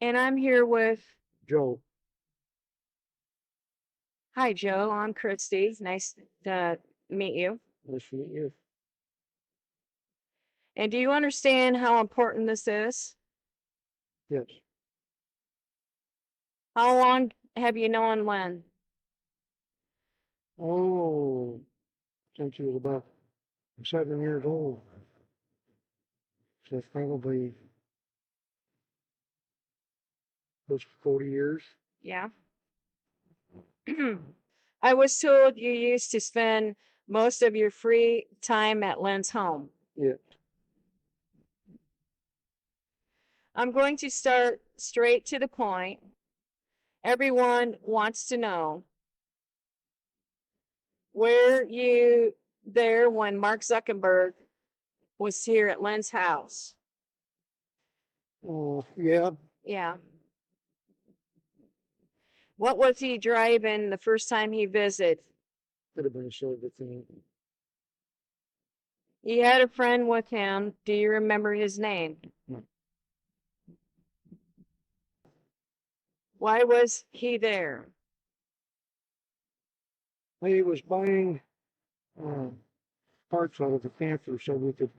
And I'm here with, Joe, hi, Joe. I'm Christy. Nice to meet you. nice to meet you. And do you understand how important this is? Yes. How long have you known Len? Oh, since he was about 7 years old. So that's probably close to 40 years. Yeah. I was told you used to spend most of your free time at Len's home. Yeah. I'm going to start straight to the point. Everyone wants to know, were you there when Mark Zuckerberg was here at Len's house? Oh, yeah. Yeah. What was he driving the first time he visited? Could have been a silver thing. He had a friend with him. Do you remember his name? No. Why was he there? He was buying uh, parts out of the camper so we could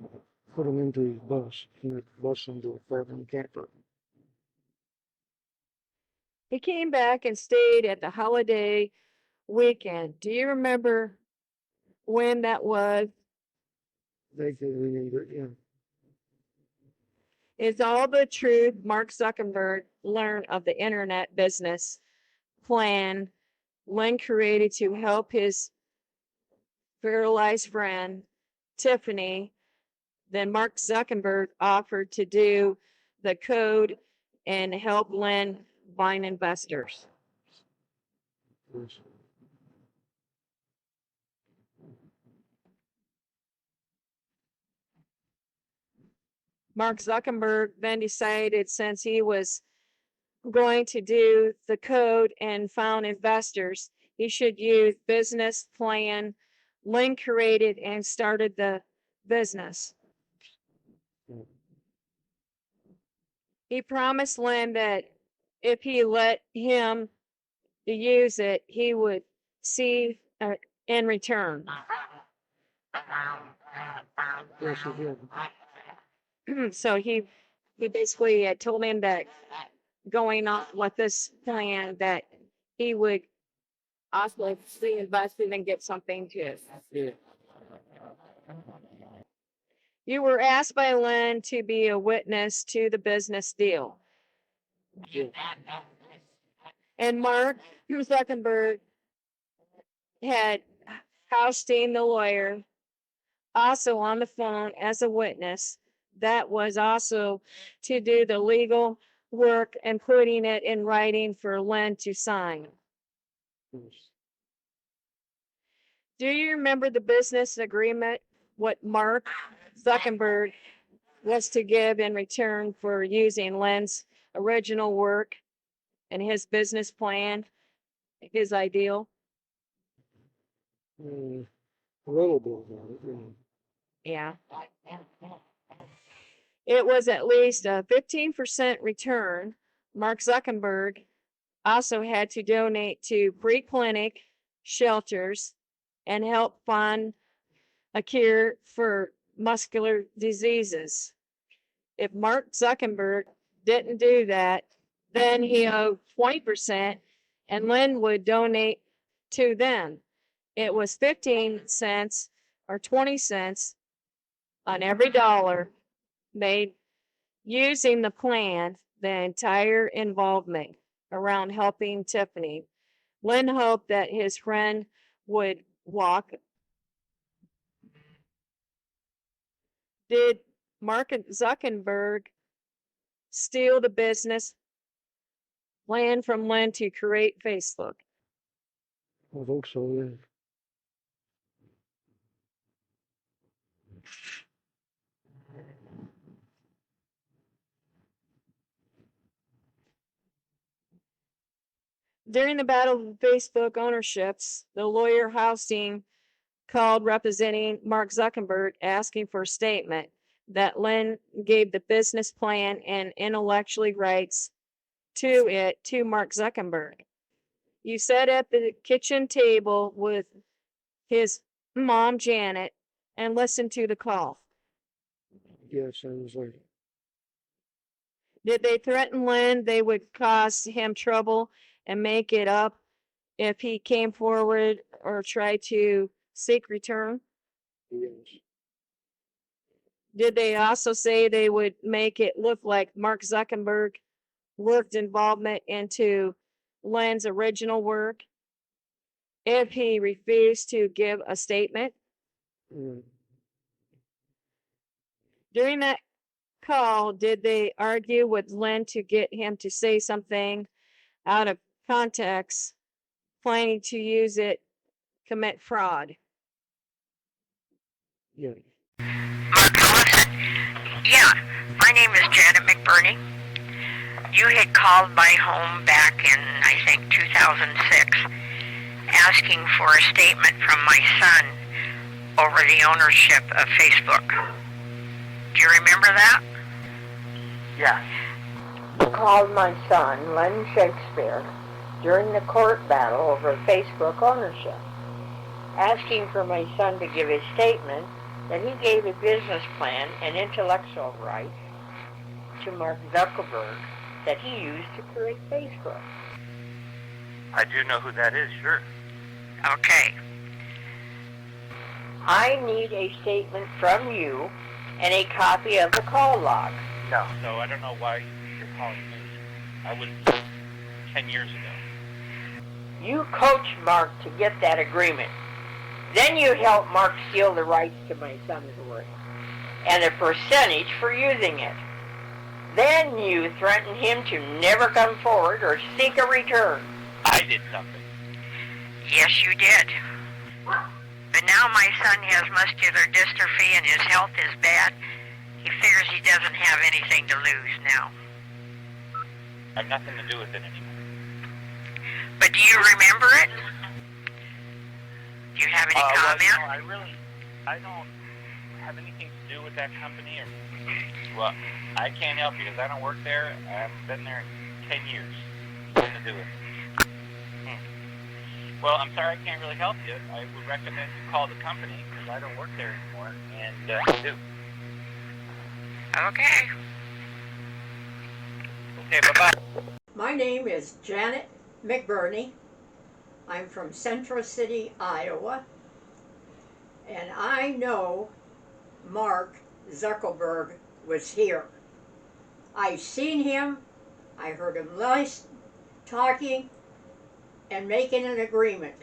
put them into his bus. He make the bus into a carbon camper. He came back and stayed at the holiday weekend. Do you remember when that was? Vaguely either, yeah. Is all the truth Mark Zuckerberg learned of the internet business plan Lynn created to help his paralyzed friend, Tiffany? Then Mark Zuckerberg offered to do the code and help Lynn find investors. Yes. Mark Zuckerberg then decided, since he was going to do the code and found investors, he should use business plan Lynn created and started the business. Yeah. He promised Lynn that if he let him use it, he would see in return. Yes, he did. So he basically had told him that going on with this plan that he would also see invested and get something too. Yeah. You were asked by Lynn to be a witness to the business deal. Yeah. And Mark Zuckerberg had Haustein, the lawyer, also on the phone as a witness. That was also to do the legal work and putting it in writing for Lynn to sign. Yes. Do you remember the business agreement? What Mark Zuckerberg was to give in return for using Lynn's original work and his business plan, his ideal? A little bit about it, Yeah. It was at least a 15% return. Mark Zuckerberg also had to donate to free clinic shelters and help fund a cure for muscular diseases. If Mark Zuckerberg didn't do that, then he owed 20% and Lynn would donate to them. It was 15 cents or 20 cents on every dollar made using the plan, the entire involvement around helping Tiffany. Lynn hoped that his friend would walk. Did Mark Zuckerberg steal the business plan from Lynn to create Facebook? I hope so, yeah. During the battle of Facebook ownerships, the lawyer Haustein called representing Mark Zuckerberg asking for a statement that Lynn gave the business plan and intellectual rights to Mark Zuckerberg. You sat at the kitchen table with his mom, Janet, and listened to the call. Yes, I was there. Did they threaten Lynn they would cause him trouble and make it up if he came forward or tried to seek return? Yes. Did they also say they would make it look like Mark Zuckerberg worked involvement into Lynn's original work if he refused to give a statement? Mm. During that call, did they argue with Lynn to get him to say something out of context, planning to use it commit fraud? Yes. Mark Allison. Yeah, my name is Janet McBurney. You had called my home back in, I think, 2006, asking for a statement from my son over the ownership of Facebook. Do you remember that? Yes. You called my son, Len Shakespeare, during the court battle over Facebook ownership, asking for my son to give his statement that he gave a business plan and intellectual rights to Mark Zuckerberg that he used to create Facebook. I do know who that is, sure. Okay. I need a statement from you and a copy of the call log. No. So I don't know why you're calling me. I was 10 years ago. You coached Mark to get that agreement. Then you helped Mark steal the rights to my son's work and a percentage for using it. Then you threatened him to never come forward or seek a return. I did something. Yes, you did. But now my son has muscular dystrophy and his health is bad. He figures he doesn't have anything to lose now. I have nothing to do with it anymore. But do you remember it? Do you have any comment? Well, I don't have anything to do with that company. Well, I can't help you because I don't work there. I haven't been there in 10 years. Nothing to do with it. Well, I'm sorry I can't really help you. I would recommend you call the company because I don't work there anymore, and do. Okay. Okay, bye-bye. My name is Janet McBurney. I'm from Central City, Iowa. And I know Mark Zuckerberg was here. I seen him, I heard him talking and making an agreement.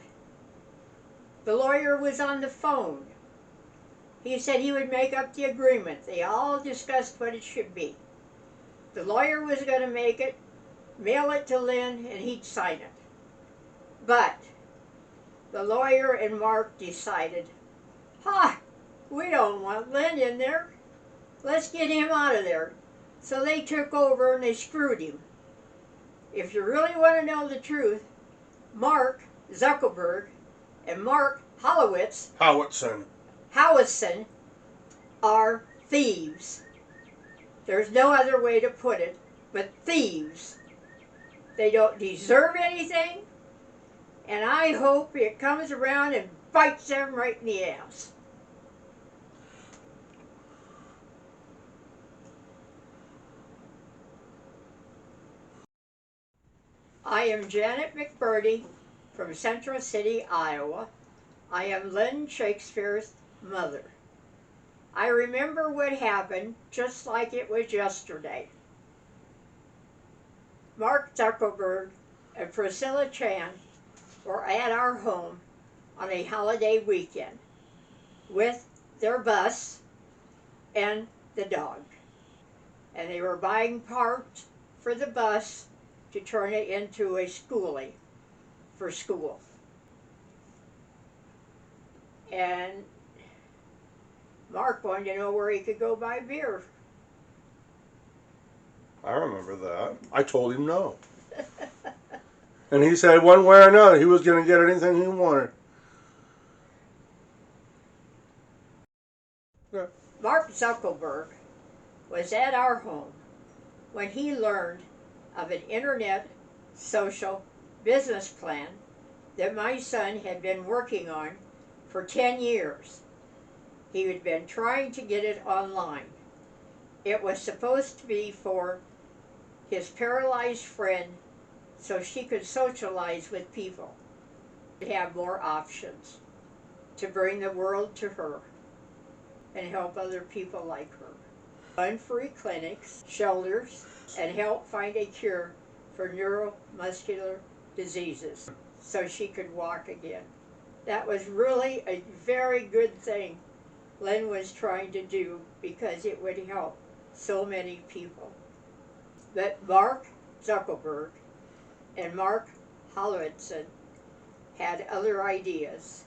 The lawyer was on the phone. He said he would make up the agreement. They all discussed what it should be. The lawyer was going to make it, mail it to Lynn, and he'd sign it. But the lawyer and Mark decided, we don't want Lynn in there. Let's get him out of there. So they took over and they screwed him. If you really want to know the truth, Mark Zuckerberg and Mark Howitson Howison are thieves. There's no other way to put it but thieves. They don't deserve anything, and I hope it comes around and bites them right in the ass. I am Janet McBurney from Central City, Iowa. I am Lynn Shakespeare's mother. I remember what happened just like it was yesterday. Mark Zuckerberg and Priscilla Chan were at our home on a holiday weekend with their bus and the dog. And they were buying parts for the bus to turn it into a schoolie for school. And Mark wanted to know where he could go buy beer. I remember that. I told him no. And he said one way or another he was going to get anything he wanted. Yeah. Mark Zuckerberg was at our home when he learned of an internet social business plan that my son had been working on for 10 years. He had been trying to get it online. It was supposed to be for his paralyzed friend so she could socialize with people, to have more options, to bring the world to her and help other people like her. Run free clinics, shelters, and help find a cure for neuromuscular diseases so she could walk again. That was really a very good thing Len was trying to do because it would help so many people. But Mark Zuckerberg and Mark Hollowitson had other ideas.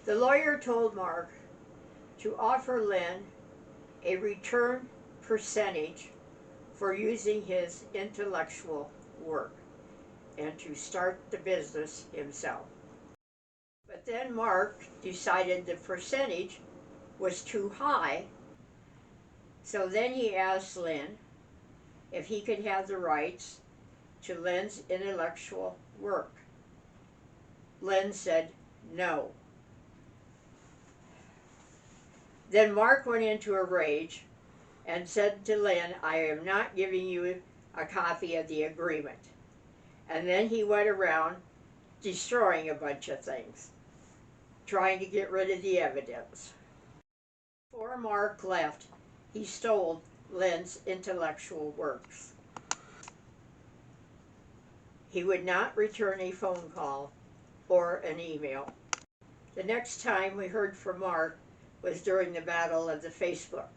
The lawyer told Mark to offer Len a return percentage for using his intellectual work and to start the business himself. But then Mark decided the percentage was too high, so then he asked Len if he could have the rights to Len's intellectual work. Len said no. Then Mark went into a rage and said to Len, "I am not giving you a copy of the agreement." And then he went around destroying a bunch of things, trying to get rid of the evidence. Before Mark left, he stole Len's intellectual works. He would not return a phone call or an email. The next time we heard from Mark was during the battle of the Facebook.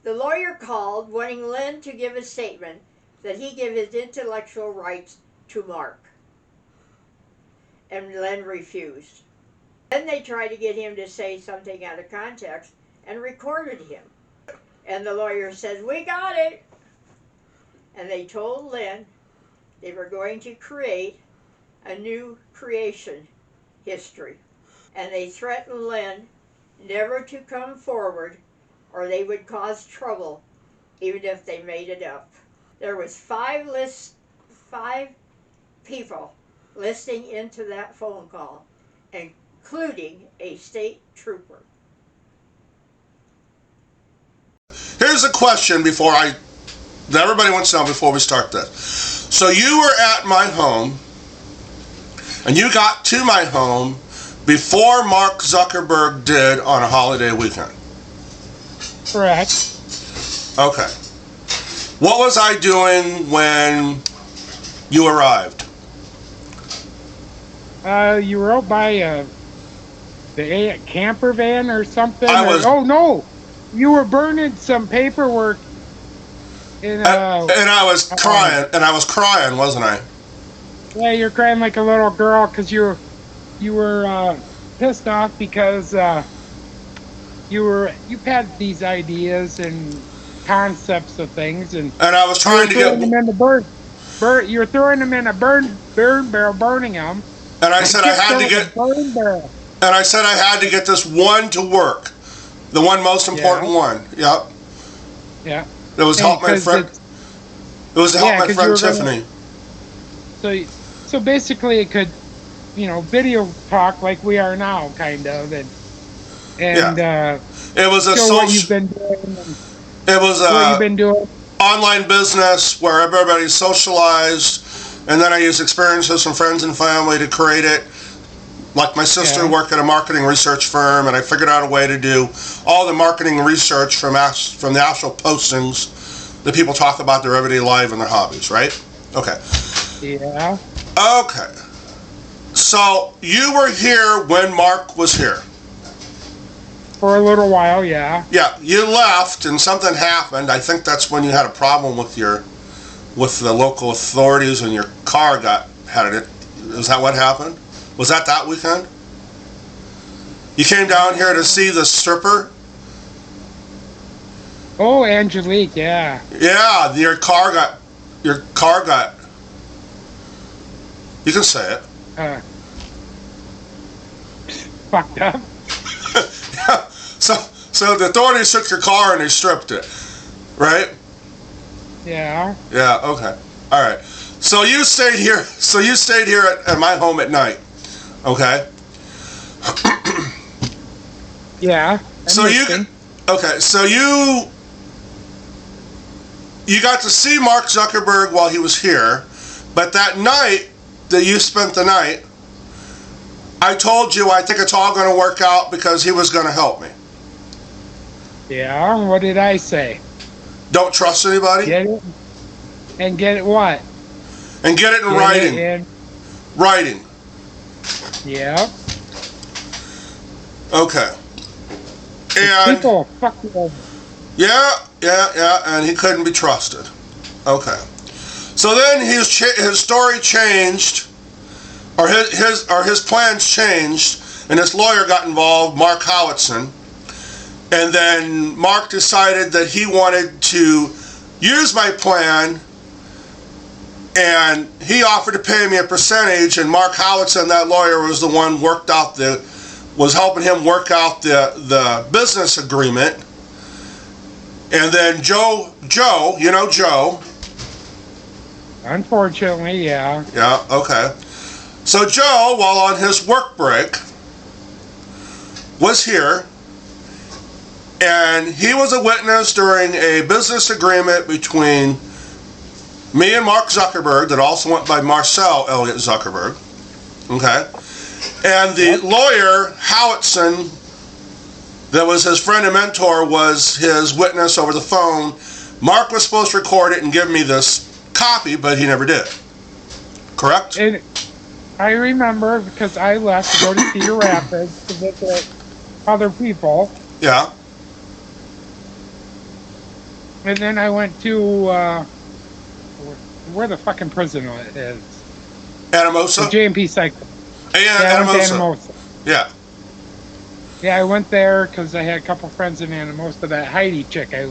The lawyer called wanting Len to give a statement that he gave his intellectual rights to Mark. And Len refused. Then they tried to get him to say something out of context and recorded him. And the lawyer said, "We got it." And they told Len they were going to create a new creation history. And they threatened Len never to come forward or they would cause trouble even if they made it up. There was five people listening into that phone call, including a state trooper. Here's a question that everybody wants to know before we start this. So you were at my home, and you got to my home before Mark Zuckerberg did on a holiday weekend. Correct. Okay. What was I doing when you arrived? You were out by the camper van or something. Oh no, you were burning some paperwork. And I was crying, wasn't I? Yeah, you're crying like a little girl because you were pissed off because you've had these ideas and concepts of things, and I was trying to get them in the you were throwing them in a burn barrel, burning them. And I said I had to get burn barrel. And I said I had to get this one to work, the one most important one. Yep. Yeah. It was to help my friend. It was to help my friend Tiffany. So basically, it could, video talk like we are now, kind of, and it was a show what you've social. been doing. It was What you've been doing. Online business where everybody socialized, and then I used experiences from friends and family to create it. Like my sister worked at a marketing research firm, and I figured out a way to do all the marketing research from the actual postings that people talk about their everyday life and their hobbies, right? Okay. Yeah. Okay. So you were here when Mark was here. For a little while, yeah. Yeah, you left and something happened. I think that's when you had a problem with the local authorities and your car had it. Is that what happened? Was that weekend? You came down here to see the stripper? Oh, Angelique, yeah. Yeah, your car got. You can say it. fucked up. So the authorities took your car and they stripped it, right? Yeah. Yeah. Okay. All right. So you stayed here. So you stayed here at my home at night. Okay. Yeah. So you. Okay. So you got to see Mark Zuckerberg while he was here, but that night that you spent the night, I told you I think it's all going to work out because he was going to help me. Yeah. What did I say? Don't trust anybody. Get it? And get it what? And get it in writing. Writing. Yeah. Okay. And people fuck you over. Yeah, and he couldn't be trusted. Okay. So then his story changed, or his plans changed, and his lawyer got involved, Mark Howitson. And then Mark decided that he wanted to use my plan, and he offered to pay me a percentage, and Mark Howitson, that lawyer, was the one was helping him work out the business agreement. And then Joe, you know Joe. Unfortunately, yeah. Yeah, okay. So Joe, while on his work break, was here, and he was a witness during a business agreement between me and Mark Zuckerberg that also went by Marcel Elliott Zuckerberg. Okay. And the lawyer, Howitson, that was his friend and mentor, was his witness over the phone. Mark was supposed to record it and give me this copy, but he never did. Correct? And I remember because I left to go to Cedar Rapids to visit other people. Yeah. And then I went to where the fucking prison is. Anamosa? The JMP Cycle. Yeah, I went to Anamosa. Anamosa. Yeah. Yeah, I went there because I had a couple friends in Anamosa. That Heidi chick, I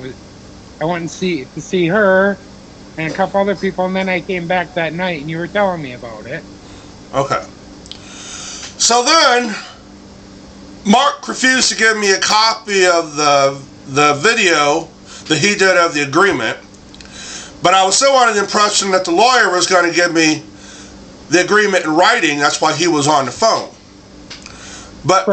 went to see her and a couple other people, and then I came back that night, and you were telling me about it. Okay. So then, Mark refused to give me a copy of the video that he did of the agreement, but I was still under the impression that the lawyer was going to give me the agreement in writing. That's why he was on the phone. But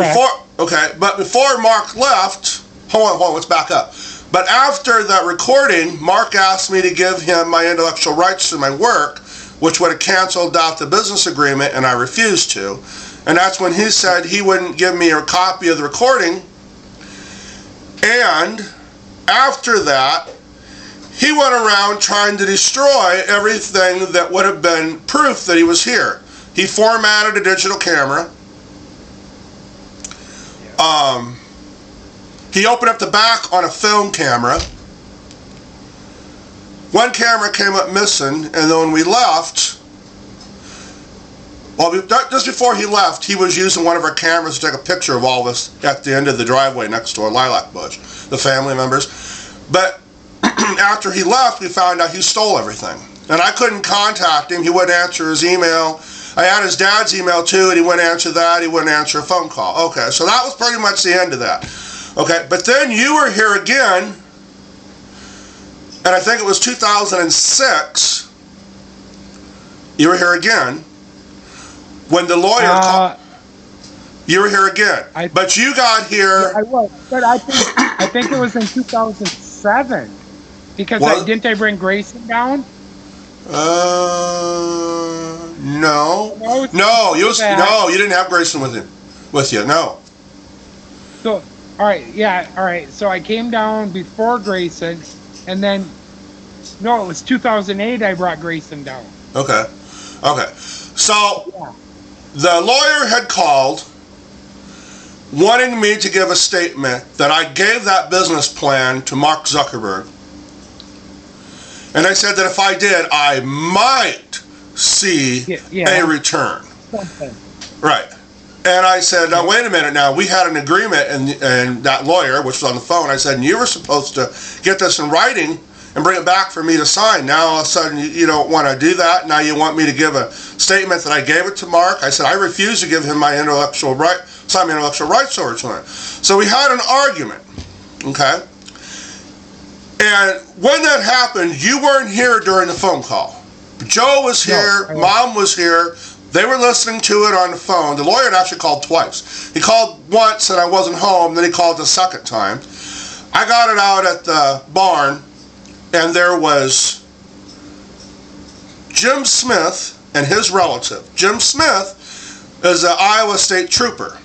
before Mark left, hold on, let's back up. But after that recording, Mark asked me to give him my intellectual rights to my work, which would have canceled out the business agreement, and I refused to. And that's when he said he wouldn't give me a copy of the recording. And after that, he went around trying to destroy everything that would have been proof that he was here. He formatted a digital camera. He opened up the back on a film camera. One camera came up missing, and then when we left, just before he left, he was using one of our cameras to take a picture of all of us at the end of the driveway next to a lilac bush, the family members. But after he left, we found out he stole everything. And I couldn't contact him. He wouldn't answer his email. I had his dad's email too, and he wouldn't answer that. He wouldn't answer a phone call. Okay, so that was pretty much the end of that. Okay, but then you were here again, and I think it was 2006. You were here again when the lawyer called. You were here again, but you got here. Yeah, I was, but I think it was in 2007 because didn't I bring Grayson down? No, you didn't have Grayson with you. No. So, all right. So I came down before Grayson, and then, no, it was 2008 I brought Grayson down. Okay. So, the lawyer had called, wanting me to give a statement that I gave that business plan to Mark Zuckerberg. And I said that if I did, I might see a return. Something. Right. And I said, now wait a minute now, we had an agreement, and that lawyer, which was on the phone, I said, you were supposed to get this in writing and bring it back for me to sign. Now all of a sudden you don't want to do that. Now you want me to give a statement that I gave it to Mark. I said, I refuse to give him my intellectual So I'm intellectual rights lawyer to it. So we had an argument, okay? And when that happened, you weren't here during the phone call. Joe was here, Mom was here. They were listening to it on the phone. The lawyer had actually called twice. He called once and I wasn't home, then he called the second time. I got it out at the barn, and there was Jim Smith and his relative. Jim Smith is an Iowa State trooper.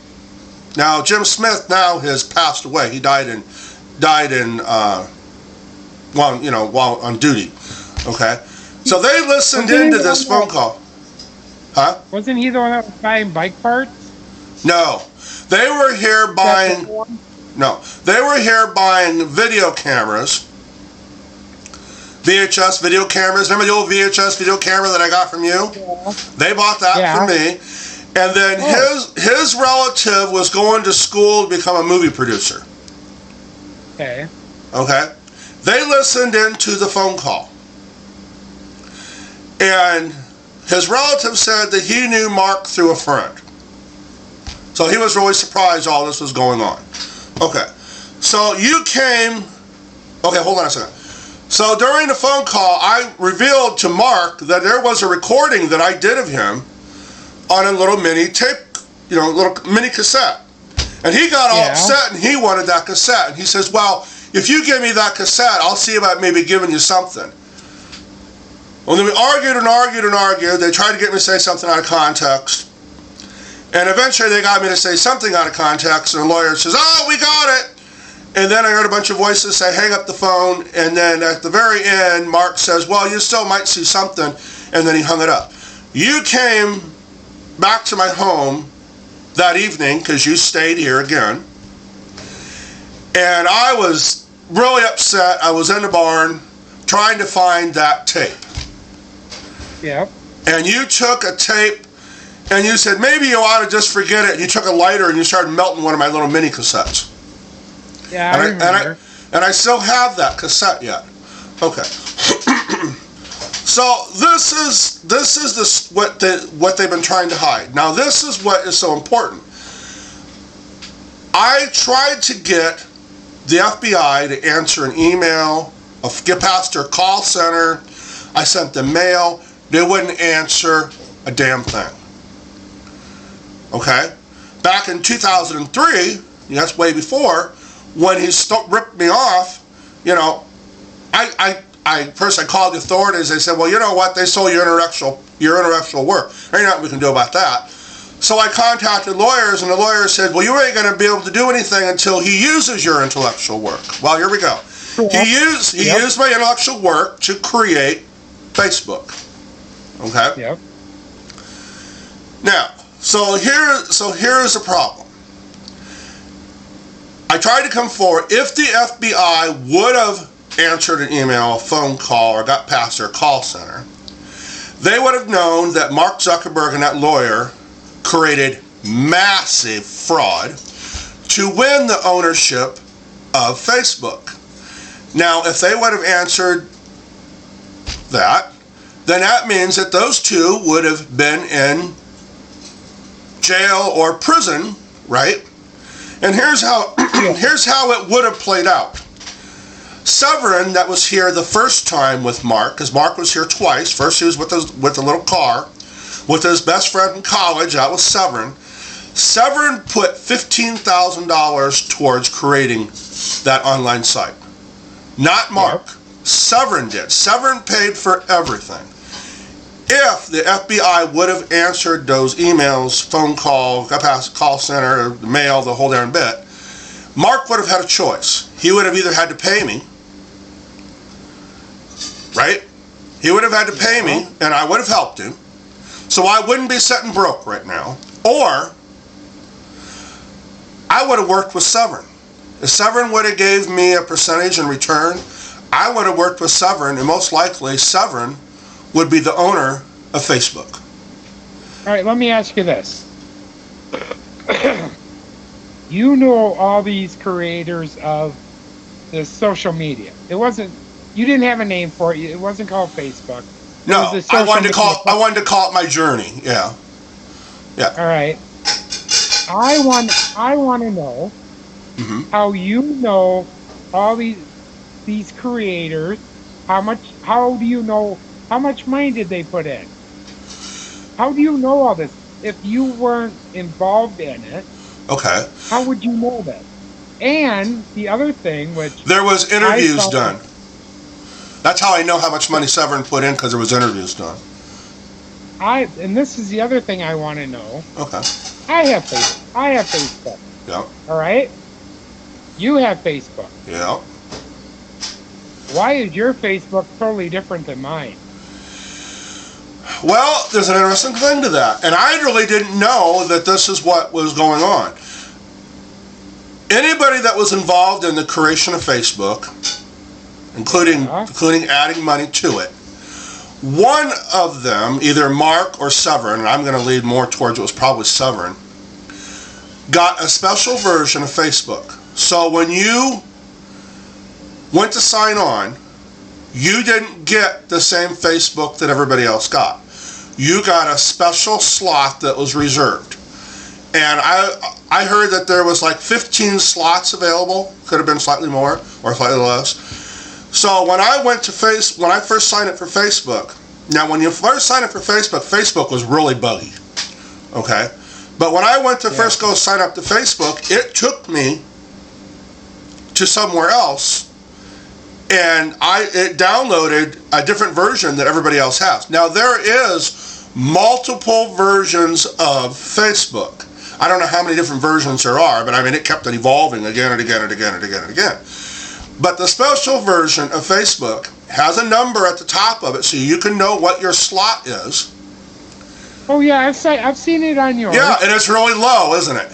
Now, Jim Smith now has passed away. He died while on duty. Okay? So they listened into this phone call. Huh? Wasn't he the one that was buying bike parts? No. They were here buying video cameras. VHS video cameras. Remember the old VHS video camera that I got from you? Yeah. They bought that for me. And then his relative was going to school to become a movie producer. Okay. Okay? They listened into the phone call. And his relative said that he knew Mark through a friend. So he was really surprised all this was going on. Okay. So you came... Okay, hold on a second. So during the phone call, I revealed to Mark that there was a recording that I did of him on a little mini tape, little mini cassette. And he got all upset and he wanted that cassette. And he says, well, if you give me that cassette, I'll see about maybe giving you something. Well, then we argued and argued and argued. They tried to get me to say something out of context. And eventually they got me to say something out of context, and the lawyer says, oh, we got it. And then I heard a bunch of voices say, hang up the phone. And then at the very end, Mark says, well, you still might see something. And then he hung it up. You came back to my home that evening because you stayed here again. And I was really upset. I was in the barn trying to find that tape. Yeah. And you took a tape and you said, maybe you ought to just forget it. And you took a lighter and you started melting one of my little mini cassettes. Yeah, I remember. And I still have that cassette yet. Okay. So this is what they've been trying to hide. Now this is what is so important. I tried to get the FBI to answer an email, get past their call center. I sent them mail. They wouldn't answer a damn thing. Okay? Back in 2003, that's way before, when he ripped me off, I first called the authorities. They said, well, you know what? They sold your intellectual work. There ain't nothing we can do about that. So I contacted lawyers, and the lawyers said, well, you ain't going to be able to do anything until he uses your intellectual work. Well, here we go. Yeah. He used my intellectual work to create Facebook. Okay? Yep. Now, so here's the problem. I tried to come forward. If the FBI would have answered an email, a phone call, or got past their call center, they would have known that Mark Zuckerberg and that lawyer created massive fraud to win the ownership of Facebook. Now, if they would have answered that, then that means that those two would have been in jail or prison, right? And here's how it would have played out. Severin, that was here the first time with Mark, because Mark was here twice. First he was with the little car, with his best friend in college. That was Severin. Severin put $15,000 towards creating that online site. Not Mark. Yep. Severin did. Severin paid for everything. If the FBI would have answered those emails, phone call, got past the call center, the mail, the whole darn bit, Mark would have had a choice. He would have either had to pay me, right? He would have had to pay me, and I would have helped him, so I wouldn't be sitting broke right now. Or I would have worked with Severin. If Severin would have gave me a percentage in return, I would have worked with Severin, and most likely Severin would be the owner of Facebook. All right, let me ask you this. You know all these creators of the social media. You didn't have a name for it. It wasn't called Facebook. No, I wanted to call it my journey. Yeah. Yeah. All right. I want to know Hmm. how you know all these creators. How do you know how much money did they put in? How do you know all this? If you weren't involved in it, Okay. how would you know that? And the other thing, which There was I interviews saw, done. That's how I know how much money Severn put in, because there was interviews done. and this is the other thing I want to know. Okay. I have Facebook. Yeah. All right. You have Facebook. Yeah. Why is your Facebook totally different than mine? Well, there's an interesting thing to that. And I really didn't know that this is what was going on. Anybody that was involved in the creation of Facebook, including adding money to it, one of them, either Mark or Severn, and I'm going to lead more towards it was probably Severn, got a special version of Facebook. So when you went to sign on, you didn't get the same Facebook that everybody else got. You got a special slot that was reserved. And I heard that there was like 15 slots available. Could have been slightly more or slightly less. So when I first signed up for Facebook, now when you first sign up for Facebook, Facebook was really buggy. Okay? But when I went to first go sign up to Facebook, it took me to somewhere else, and it downloaded a different version that everybody else has. Now there is multiple versions of Facebook. I don't know how many different versions there are, but I mean it kept on evolving again and again and again and again and again. But the special version of Facebook has a number at the top of it so you can know what your slot is. Oh yeah, I've seen it on yours. Yeah, and it's really low, isn't it?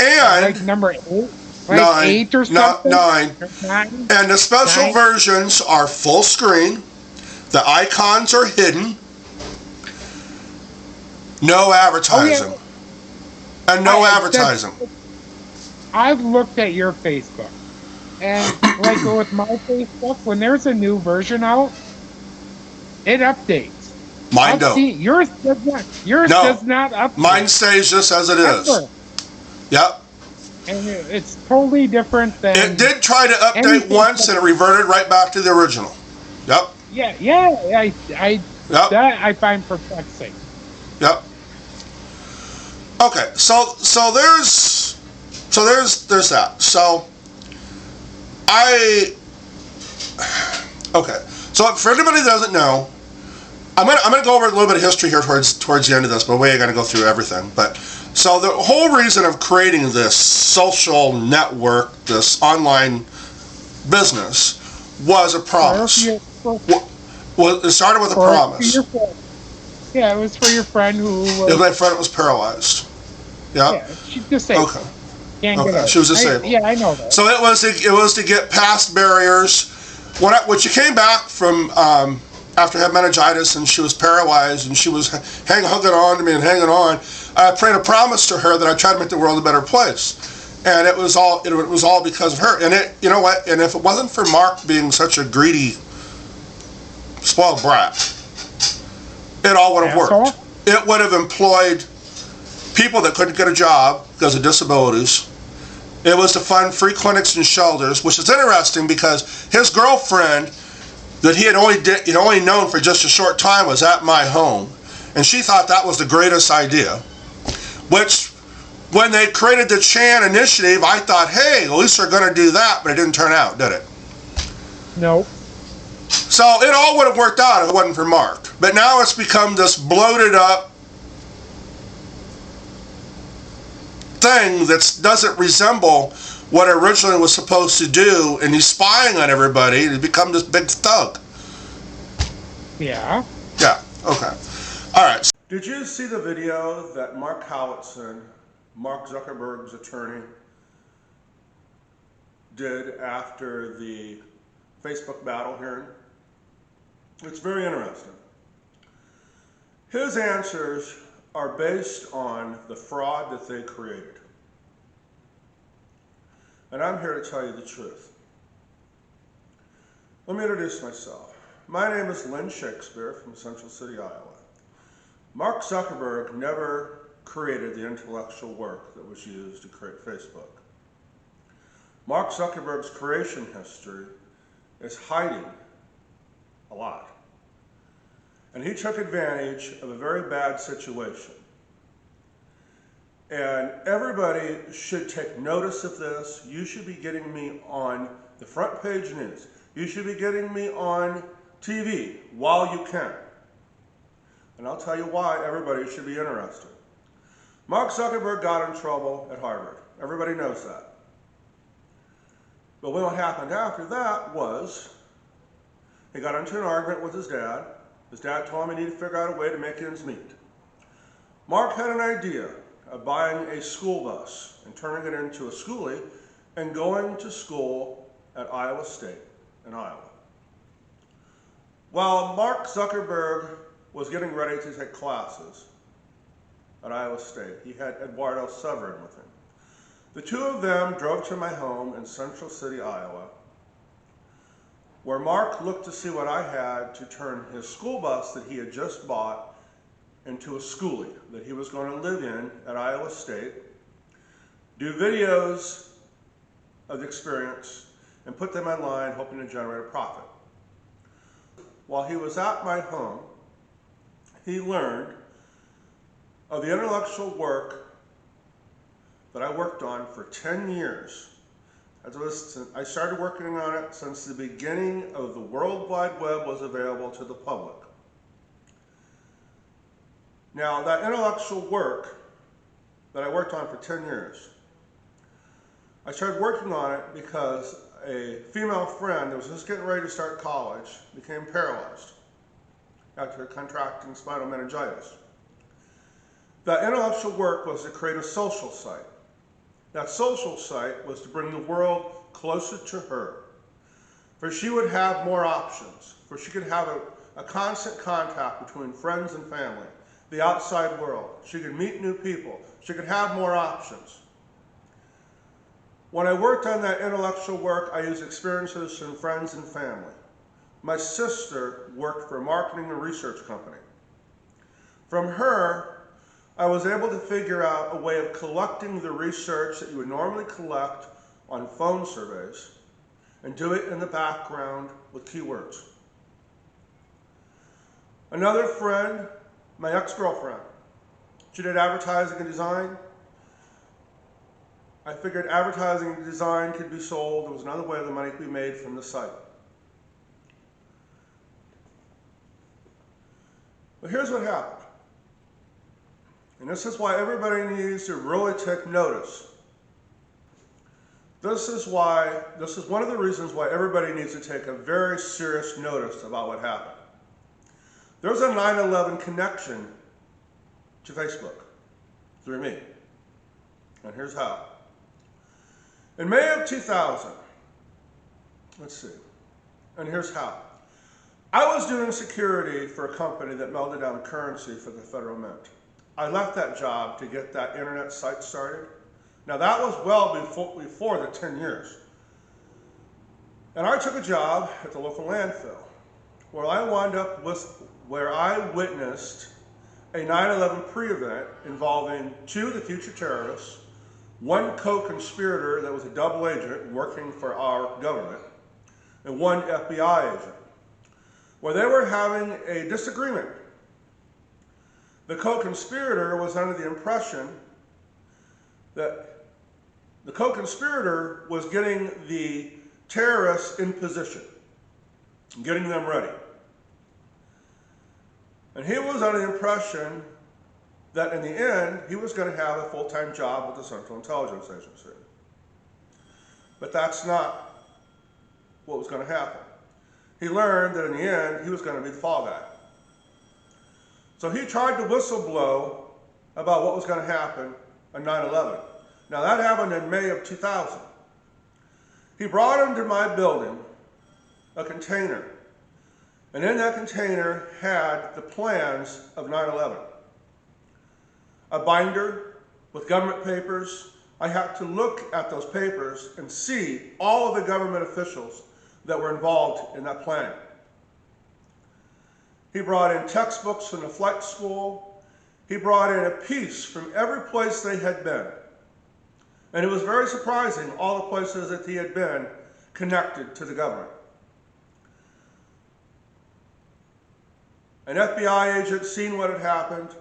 And like number 8, like nine, 8 or something. 9. And the special 9. versions are full screen. The icons are hidden. No advertising. Oh, yeah. And no advertising. I've looked at your Facebook. And like with my Facebook, when there's a new version out, it updates. Mine don't. Yours does not. Yours does not update. Mine stays just as it is. Ever. Yep. And it's totally different than. It did try to update once, and it reverted right back to the original. Yep. Yeah. That I find perplexing. Yep. Okay, so there's that. So okay. So for anybody that doesn't know, I'm gonna go over a little bit of history here towards the end of this, but we ain't gonna go through everything. But so the whole reason of creating this social network, this online business, was a promise. Well, it started with a promise. Yeah, it was for your friend who was... My friend was paralyzed. Yeah? Yeah, she's disabled. Okay. Can't get out. She was disabled. I know that. So it was to get past barriers. When she came back from after having meningitis and she was paralyzed and she was hanging on to me and hanging on, I prayed a promise to her that I'd try to make the world a better place. And it was all because of her. And you know what? And if it wasn't for Mark being such a greedy, spoiled brat, it all would have worked. It would have employed people that couldn't get a job because of disabilities. It was to fund free clinics and shelters, which is interesting because his girlfriend that he had only known for just a short time was at my home, and she thought that was the greatest idea. Which, when they created the Chan initiative, I thought, hey, at least they're going to do that, but it didn't turn out, did it? No. So it all would have worked out if it wasn't for Mark. But now it's become this bloated up thing that doesn't resemble what it originally was supposed to do, and he's spying on everybody, and he's become this big thug. Yeah. Yeah, okay. All right. Did you see the video that Mark Howitson, Mark Zuckerberg's attorney, did after the Facebook battle hearing? It's very interesting. His answers are based on the fraud that they created. And I'm here to tell you the truth. Let me introduce myself. My name is Lynn Shakespeare from Central City, Iowa. Mark Zuckerberg never created the intellectual work that was used to create Facebook. Mark Zuckerberg's creation history is hiding a lot. And he took advantage of a very bad situation. And everybody should take notice of this. You should be getting me on the front page news. You should be getting me on TV while you can. And I'll tell you why everybody should be interested. Mark Zuckerberg got in trouble at Harvard. Everybody knows that. But what happened after that was he got into an argument with his dad. His dad told him he needed to figure out a way to make ends meet. Mark had an idea of buying a school bus and turning it into a schoolie and going to school at Iowa State in Iowa. While Mark Zuckerberg was getting ready to take classes at Iowa State, he had Eduardo Severin with him. The two of them drove to my home in Central City, Iowa, where Mark looked to see what I had to turn his school bus that he had just bought into a schoolie that he was going to live in at Iowa State, do videos of the experience, and put them online hoping to generate a profit. While he was at my home, he learned of the intellectual work that I worked on for 10 years. I started working on it since the beginning of the World Wide Web was available to the public. Now, that intellectual work that I worked on for 10 years, I started working on it because a female friend that was just getting ready to start college became paralyzed after contracting spinal meningitis. That intellectual work was to create a social site. That social site was to bring the world closer to her, for she would have more options, for she could have a constant contact between friends and family, the outside world. She could meet new people. She could have more options. When I worked on that intellectual work, I used experiences from friends and family. My sister worked for a marketing and research company. From her, I was able to figure out a way of collecting the research that you would normally collect on phone surveys and do it in the background with keywords. Another friend, my ex-girlfriend, she did advertising and design. I figured advertising and design could be sold. There was another way the money could be made from the site. But here's what happened. And this is why everybody needs to really take notice. This is one of the reasons why everybody needs to take a very serious notice about what happened. There's a 9/11 connection to Facebook through me. And here's how. In May of 2000, let's see, and here's how. I was doing security for a company that melted down currency for the federal mint. I left that job to get that internet site started. Now that was well before the 10 years. And I took a job at the local landfill where I witnessed a 9/11 pre-event involving 2 of the future terrorists, 1 co-conspirator that was a double agent working for our government, and 1 FBI agent, where they were having a disagreement. The co-conspirator was under the impression that the co-conspirator was getting the terrorists in position, getting them ready. And he was under the impression that in the end, he was going to have a full-time job with the Central Intelligence Agency. But that's not what was going to happen. He learned that in the end, he was going to be the fall guy. So he tried to whistleblow about what was going to happen on 9/11. Now that happened in May of 2000. He brought into my building a container, and in that container had the plans of 9/11. A binder with government papers. I had to look at those papers and see all of the government officials that were involved in that planning. He brought in textbooks from the flight school. he brought in a piece from every place they had been. And it was very surprising, all the places that he had been connected to the government. An FBI agent seen what had happened,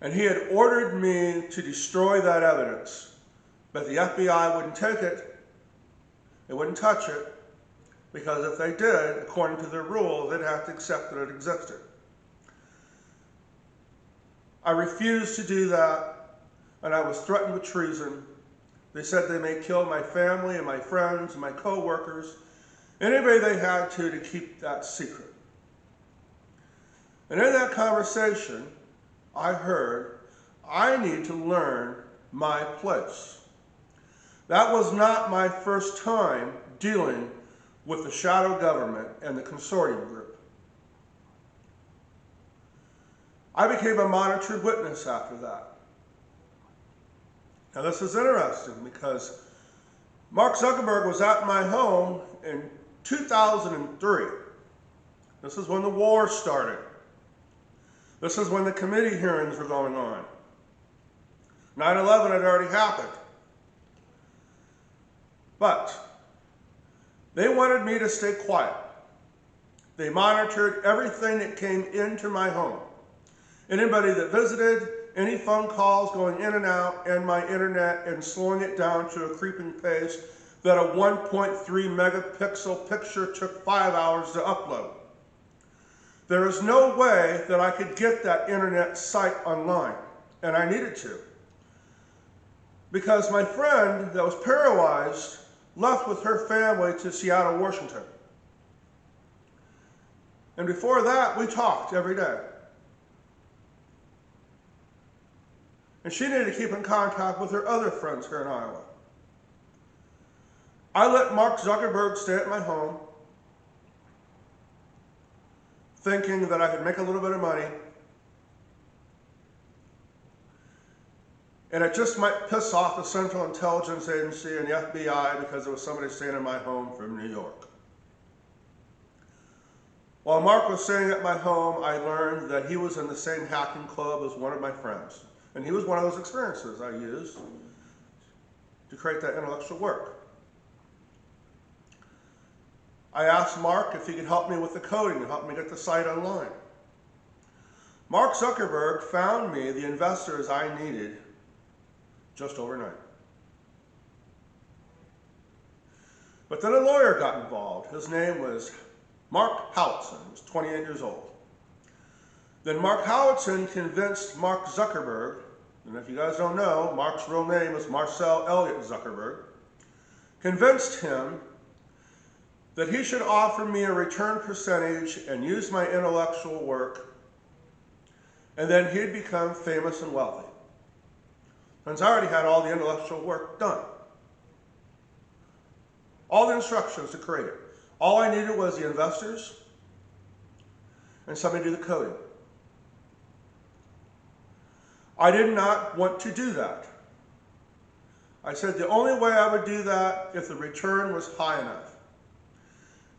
and he had ordered me to destroy that evidence. But the FBI wouldn't take it, they wouldn't touch it, because if they did, according to their rule, they'd have to accept that it existed. I refused to do that, and I was threatened with treason. They said they may kill my family and my friends and my co-workers, anybody they had to keep that secret. And in that conversation, I heard, I need to learn my place. That was not my first time dealing with the shadow government and the consortium group. I became a monitored witness after that. Now this is interesting because Mark Zuckerberg was at my home in 2003. This is when the war started. This is when the committee hearings were going on. 9/11 had already happened. But they wanted me to stay quiet. They monitored everything that came into my home. Anybody that visited, any phone calls going in and out, and my internet, and slowing it down to a creeping pace that a 1.3 megapixel picture took 5 hours to upload. There is no way that I could get that internet site online, and I needed to. Because my friend that was paralyzed left with her family to Seattle, Washington. And before that, we talked every day. And she needed to keep in contact with her other friends here in Iowa. I let Mark Zuckerberg stay at my home, thinking that I could make a little bit of money, and it just might piss off the Central Intelligence Agency and the FBI because there was somebody staying in my home from New York. While Mark was staying at my home, I learned that he was in the same hacking club as one of my friends. And he was one of those experiences I used to create that intellectual work. I asked Mark if he could help me with the coding and help me get the site online. Mark Zuckerberg found me the investors I needed just overnight. But then a lawyer got involved. His name was Mark Howitson. He was 28 years old. Then Mark Howitson convinced Mark Zuckerberg, and if you guys don't know, Mark's real name is Marcel Elliott Zuckerberg, convinced him that he should offer me a return percentage and use my intellectual work, and then he'd become famous and wealthy. Since I already had all the intellectual work done. All the instructions to create it. All I needed was the investors and somebody to do the coding. I did not want to do that. I said the only way I would do that if the return was high enough.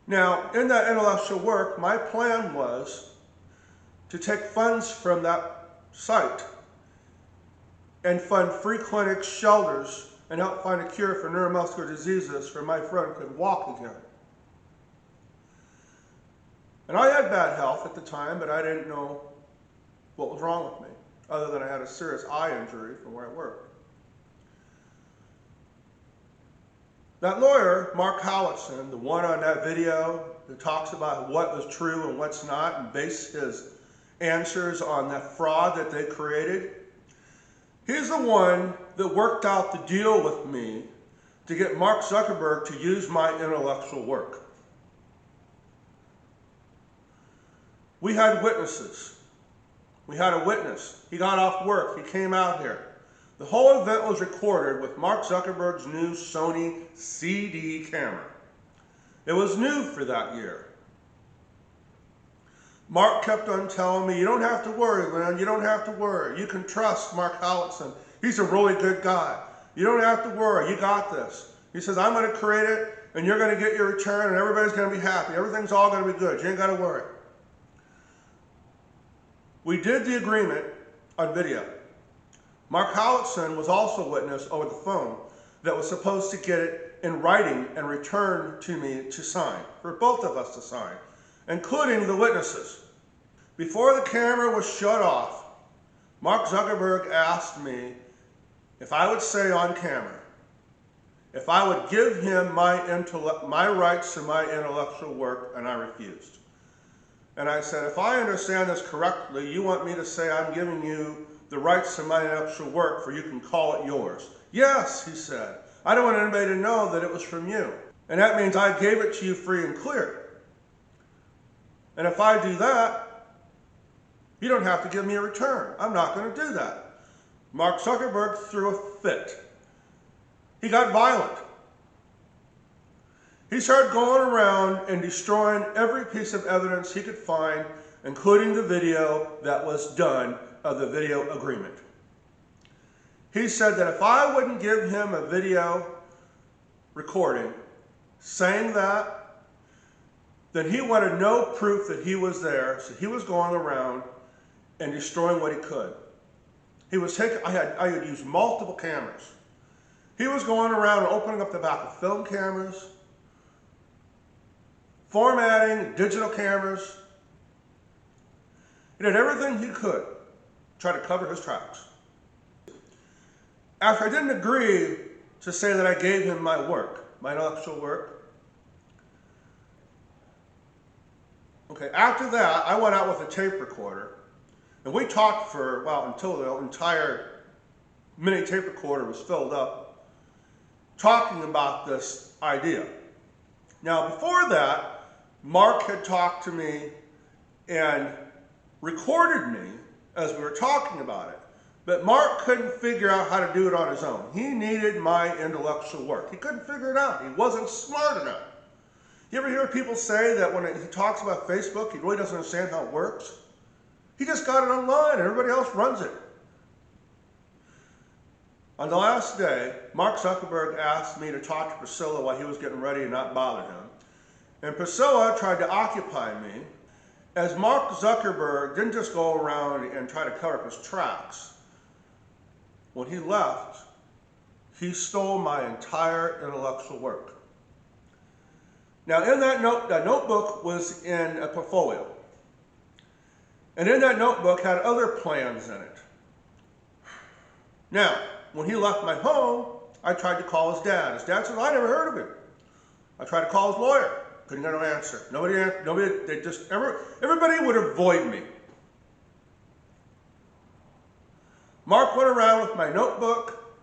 Now, in that intellectual work, my plan was to take funds from that site and fund free clinics, shelters, and help find a cure for neuromuscular diseases so my friend could walk again. And I had bad health at the time, but I didn't know what was wrong with me, other than I had a serious eye injury from where I worked. That lawyer, Mark Howitson, the one on that video that talks about what was true and what's not and based his answers on that fraud that they created, he's the one that worked out the deal with me to get Mark Zuckerberg to use my intellectual work. We had witnesses. We had a witness. He got off work. He came out here. The whole event was recorded with Mark Zuckerberg's new Sony CD camera. It was new for that year. Mark kept on telling me, you don't have to worry, Lynn. You don't have to worry. You can trust Mark Howitson. He's a really good guy. You don't have to worry. You got this. He says, I'm going to create it, and you're going to get your return, and everybody's going to be happy. Everything's all going to be good. You ain't got to worry. We did the agreement, on video. Mark Howitson was also a witness over the phone that was supposed to get it in writing and return to me to sign, for both of us to sign, including the witnesses. Before the camera was shut off, Mark Zuckerberg asked me if I would say on camera, if I would give him my rights to my intellectual work, and I refused. And I said, if I understand this correctly, you want me to say I'm giving you the rights to my intellectual work, for you can call it yours. Yes, he said. I don't want anybody to know that it was from you. And that means I gave it to you free and clear. And if I do that, you don't have to give me a return. I'm not going to do that. Mark Zuckerberg threw a fit. He got violent. He started going around and destroying every piece of evidence he could find, including the video that was done of the video agreement. He said that if I wouldn't give him a video recording saying that, then he wanted no proof that he was there, so he was going around and destroying what he could. He was taking, I had used multiple cameras. He was going around and opening up the back of film cameras, formatting digital cameras. He did everything he could to try to cover his tracks. After I didn't agree to say that I gave him my work, my intellectual work, okay, after that, I went out with a tape recorder, and we talked for, well, until the entire mini tape recorder was filled up, talking about this idea. Now, before that, Mark had talked to me and recorded me as we were talking about it. But Mark couldn't figure out how to do it on his own. He needed my intellectual work. He couldn't figure it out. He wasn't smart enough. You ever hear people say that when he talks about Facebook, he really doesn't understand how it works? He just got it online and everybody else runs it. On the last day, Mark Zuckerberg asked me to talk to Priscilla while he was getting ready and not bother him. And Priscilla tried to occupy me, as Mark Zuckerberg didn't just go around and try to cover up his tracks. When he left, he stole my entire intellectual work. Now, in that notebook was in a portfolio. And in that notebook had other plans in it. Now, when he left my home, I tried to call his dad. His dad said, I never heard of him. I tried to call his lawyer. Couldn't get an answer. Everybody would avoid me. Mark went around with my notebook,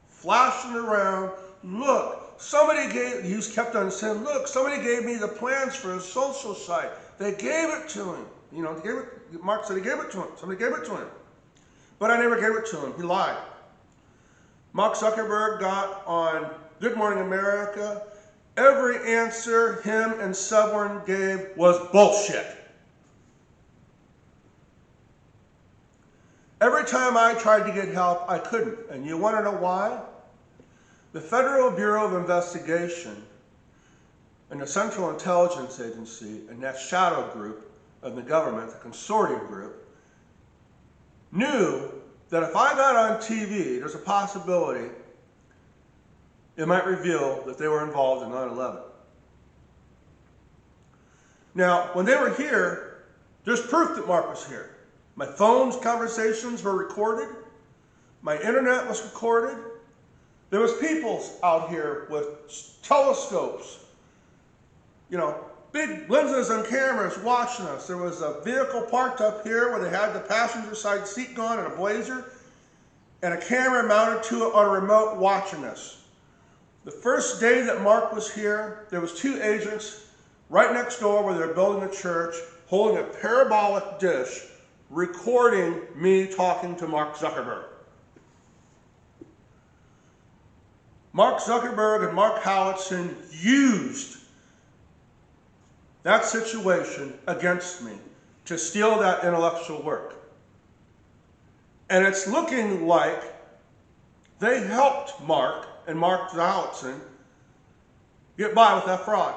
flashing around. Look, he kept on saying, look, somebody gave me the plans for his social site. They gave it to him. You know, Mark said he gave it to him. Somebody gave it to him. But I never gave it to him. He lied. Mark Zuckerberg got on Good Morning America. Every answer him and Sovereign gave was bullshit. Every time I tried to get help, I couldn't. And you want to know why? The Federal Bureau of Investigation and the Central Intelligence Agency and that shadow group of the government, the consortium group, knew that if I got on TV, there's a possibility it might reveal that they were involved in 9/11. Now, when they were here, there's proof that Mark was here. My phone's conversations were recorded. My internet was recorded. There was people out here with telescopes, you know, big lenses and cameras watching us. There was a vehicle parked up here where they had the passenger side seat gone and a blazer, and a camera mounted to it on a remote watching us. The first day that Mark was here, there was 2 agents right next door where they're building a church, holding a parabolic dish, recording me talking to Mark Zuckerberg. Mark Zuckerberg and Mark Howitson used that situation against me to steal that intellectual work. And it's looking like they helped Mark and Mark Howitson get by with that fraud.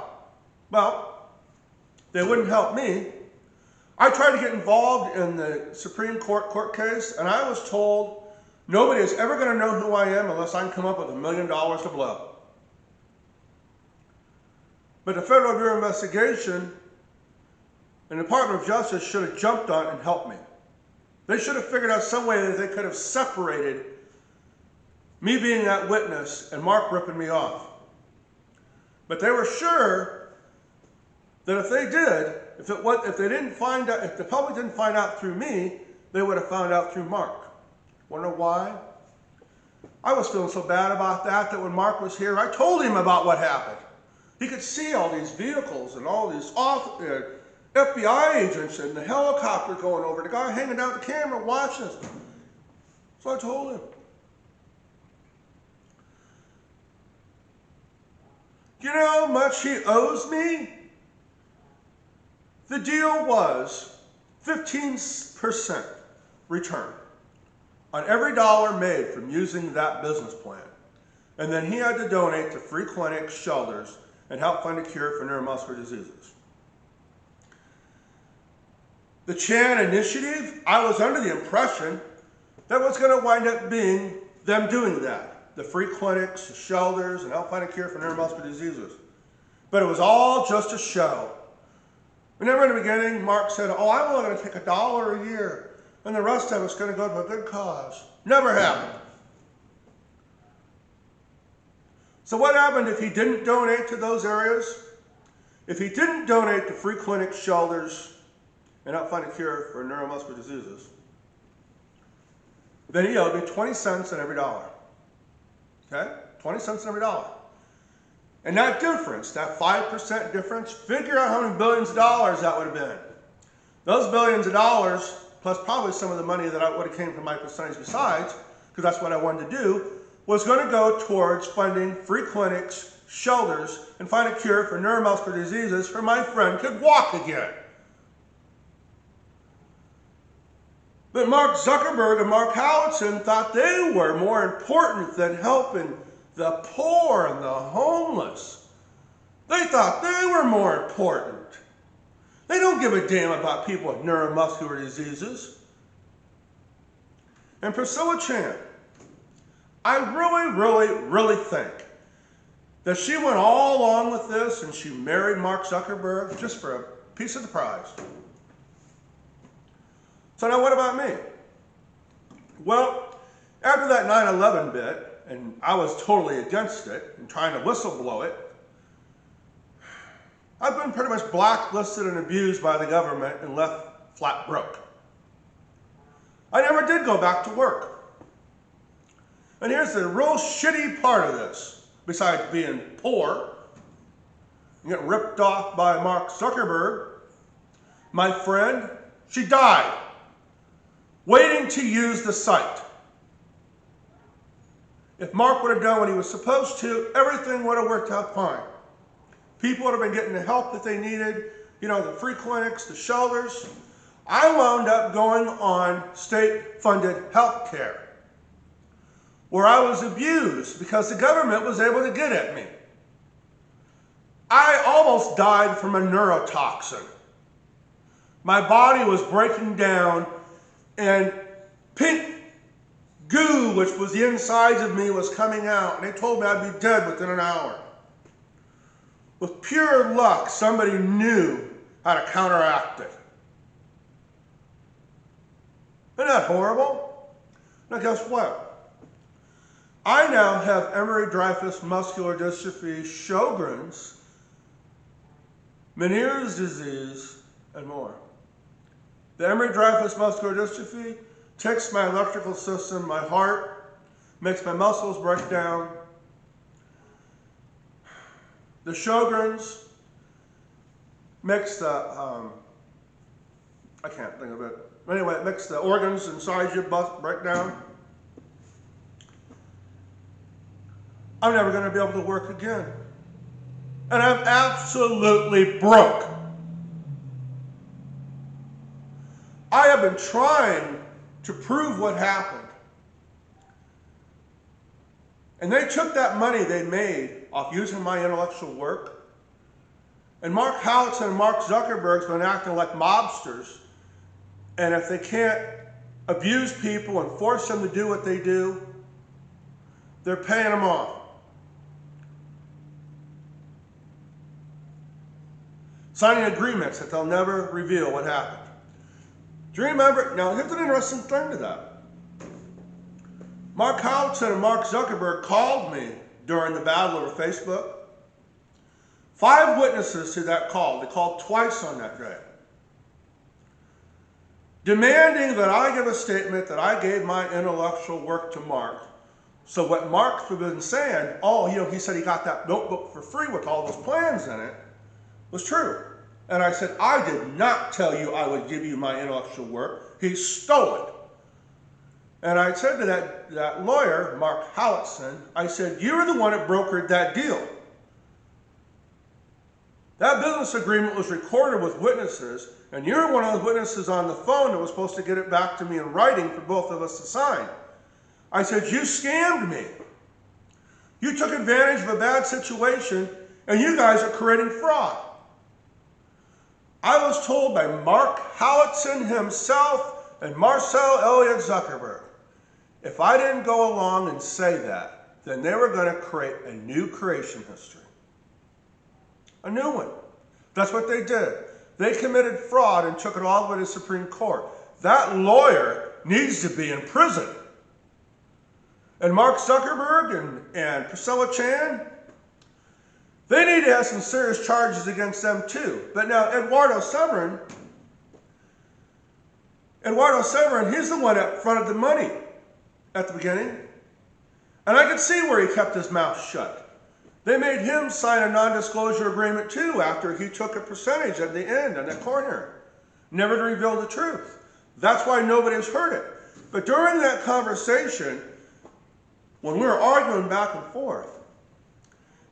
Well, they wouldn't help me. I tried to get involved in the Supreme Court case, and I was told nobody is ever going to know who I am unless I can come up with $1 million to blow. But the Federal Bureau of Investigation and the Department of Justice should have jumped on it and helped me. They should have figured out some way that they could have separated me being that witness and Mark ripping me off. But they were sure that if they did, if the public didn't find out through me, they would have found out through Mark. Wanna know why? I was feeling so bad about that when Mark was here, I told him about what happened. He could see all these vehicles and all these FBI agents and the helicopter going over, the guy hanging out the camera watching us. So I told him. You know how much he owes me? The deal was 15% return on every dollar made from using that business plan. And then he had to donate to free clinics, shelters, and help find a cure for neuromuscular diseases. The Chan Initiative, I was under the impression that was going to wind up being them doing that. The free clinics, the shelters, and help find a cure for neuromuscular diseases. But it was all just a show. Remember in the beginning, Mark said, oh, I'm only going to take $1 a year, and the rest of it's going to go to a good cause. Never happened. So what happened if he didn't donate to those areas? If he didn't donate to free clinics, shelters, and help find a cure for neuromuscular diseases, then he owed me 20 cents on every dollar. Okay? 20 cents on every dollar. And that difference, that 5% difference, figure out how many billions of dollars that would have been. Those billions of dollars, plus probably some of the money that would have came from my percentage besides, because that's what I wanted to do, was going to go towards funding free clinics, shelters, and find a cure for neuromuscular diseases so my friend could walk again. But Mark Zuckerberg and Mark Howitson thought they were more important than helping the poor and the homeless. They thought they were more important. They don't give a damn about people with neuromuscular diseases. And Priscilla Chan, I really think that she went all along with this and she married Mark Zuckerberg just for a piece of the prize. So now what about me? Well, after that 9/11 bit, and I was totally against it and trying to whistleblow it, I've been pretty much blacklisted and abused by the government and left flat broke. I never did go back to work. And here's the real shitty part of this, besides being poor and getting ripped off by Mark Zuckerberg. My friend, she died waiting to use the site. If Mark would have done what he was supposed to, everything would have worked out fine. People would have been getting the help that they needed, the free clinics, the shelters. I wound up going on state-funded health care, where I was abused because the government was able to get at me. I almost died from a neurotoxin. My body was breaking down, and pink goo, which was the insides of me, was coming out, and they told me I'd be dead within an hour. With pure luck, somebody knew how to counteract it. Isn't that horrible? Now guess what? I now have Emery-Dreifuss muscular dystrophy, Sjogren's, Meniere's disease, and more. The Emery-Dreifuss muscular dystrophy takes my electrical system, my heart, makes my muscles break down. The Sjogren's makes the, I can't think of it. Anyway, it makes the organs inside you break down. I'm never going to be able to work again. And I'm absolutely broke. I have been trying to prove what happened. And they took that money they made off using my intellectual work. And Mark Howitson and Mark Zuckerberg's been acting like mobsters And if they can't abuse people and force them to do what they do, they're paying them off. Signing agreements that they'll never reveal what happened. Do you remember? Now, here's an interesting thing to that. Mark Howitson and Mark Zuckerberg called me during the battle over Facebook. 5 witnesses to that call. They called twice on that day, demanding that I give a statement that I gave my intellectual work to Mark. So what Mark's been saying, he said he got that notebook for free with all those plans in it, was true. And I said, I did not tell you I would give you my intellectual work. He stole it. And I said to that lawyer, Mark Howitson, I said, you're the one that brokered that deal. That business agreement was recorded with witnesses, and you're one of those witnesses on the phone that was supposed to get it back to me in writing for both of us to sign. I said, you scammed me. You took advantage of a bad situation, and you guys are creating fraud. I was told by Mark Howitson himself and Marcel Elliott Zuckerberg, if I didn't go along and say that, then they were going to create a new creation history. A new one. That's what they did. They committed fraud and took it all the way to the Supreme Court. That lawyer needs to be in prison. And Mark Zuckerberg and Priscilla Chan, they need to have some serious charges against them too. But now Eduardo Severin, he's the one that fronted the money at the beginning. And I could see where he kept his mouth shut. They made him sign a non-disclosure agreement too after he took a percentage at the end on the corner, never to reveal the truth. That's why nobody's heard it. But during that conversation, when we were arguing back and forth,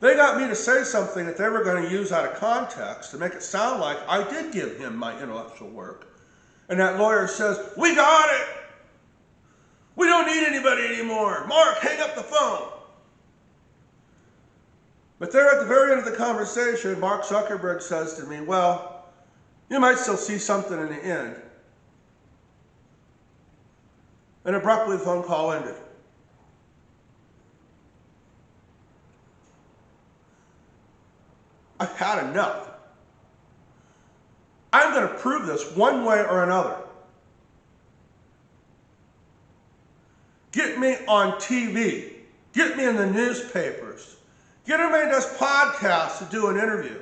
they got me to say something that they were going to use out of context to make it sound like I did give him my intellectual work. And that lawyer says, we got it. We don't need anybody anymore. Mark, hang up the phone. But there at the very end of the conversation, Mark Zuckerberg says to me, well, you might still see something in the end. And abruptly the phone call ended. I've had enough. I'm going to prove this one way or another. Get me on TV. Get me in the newspapers. Get everybody that does podcasts to do an interview.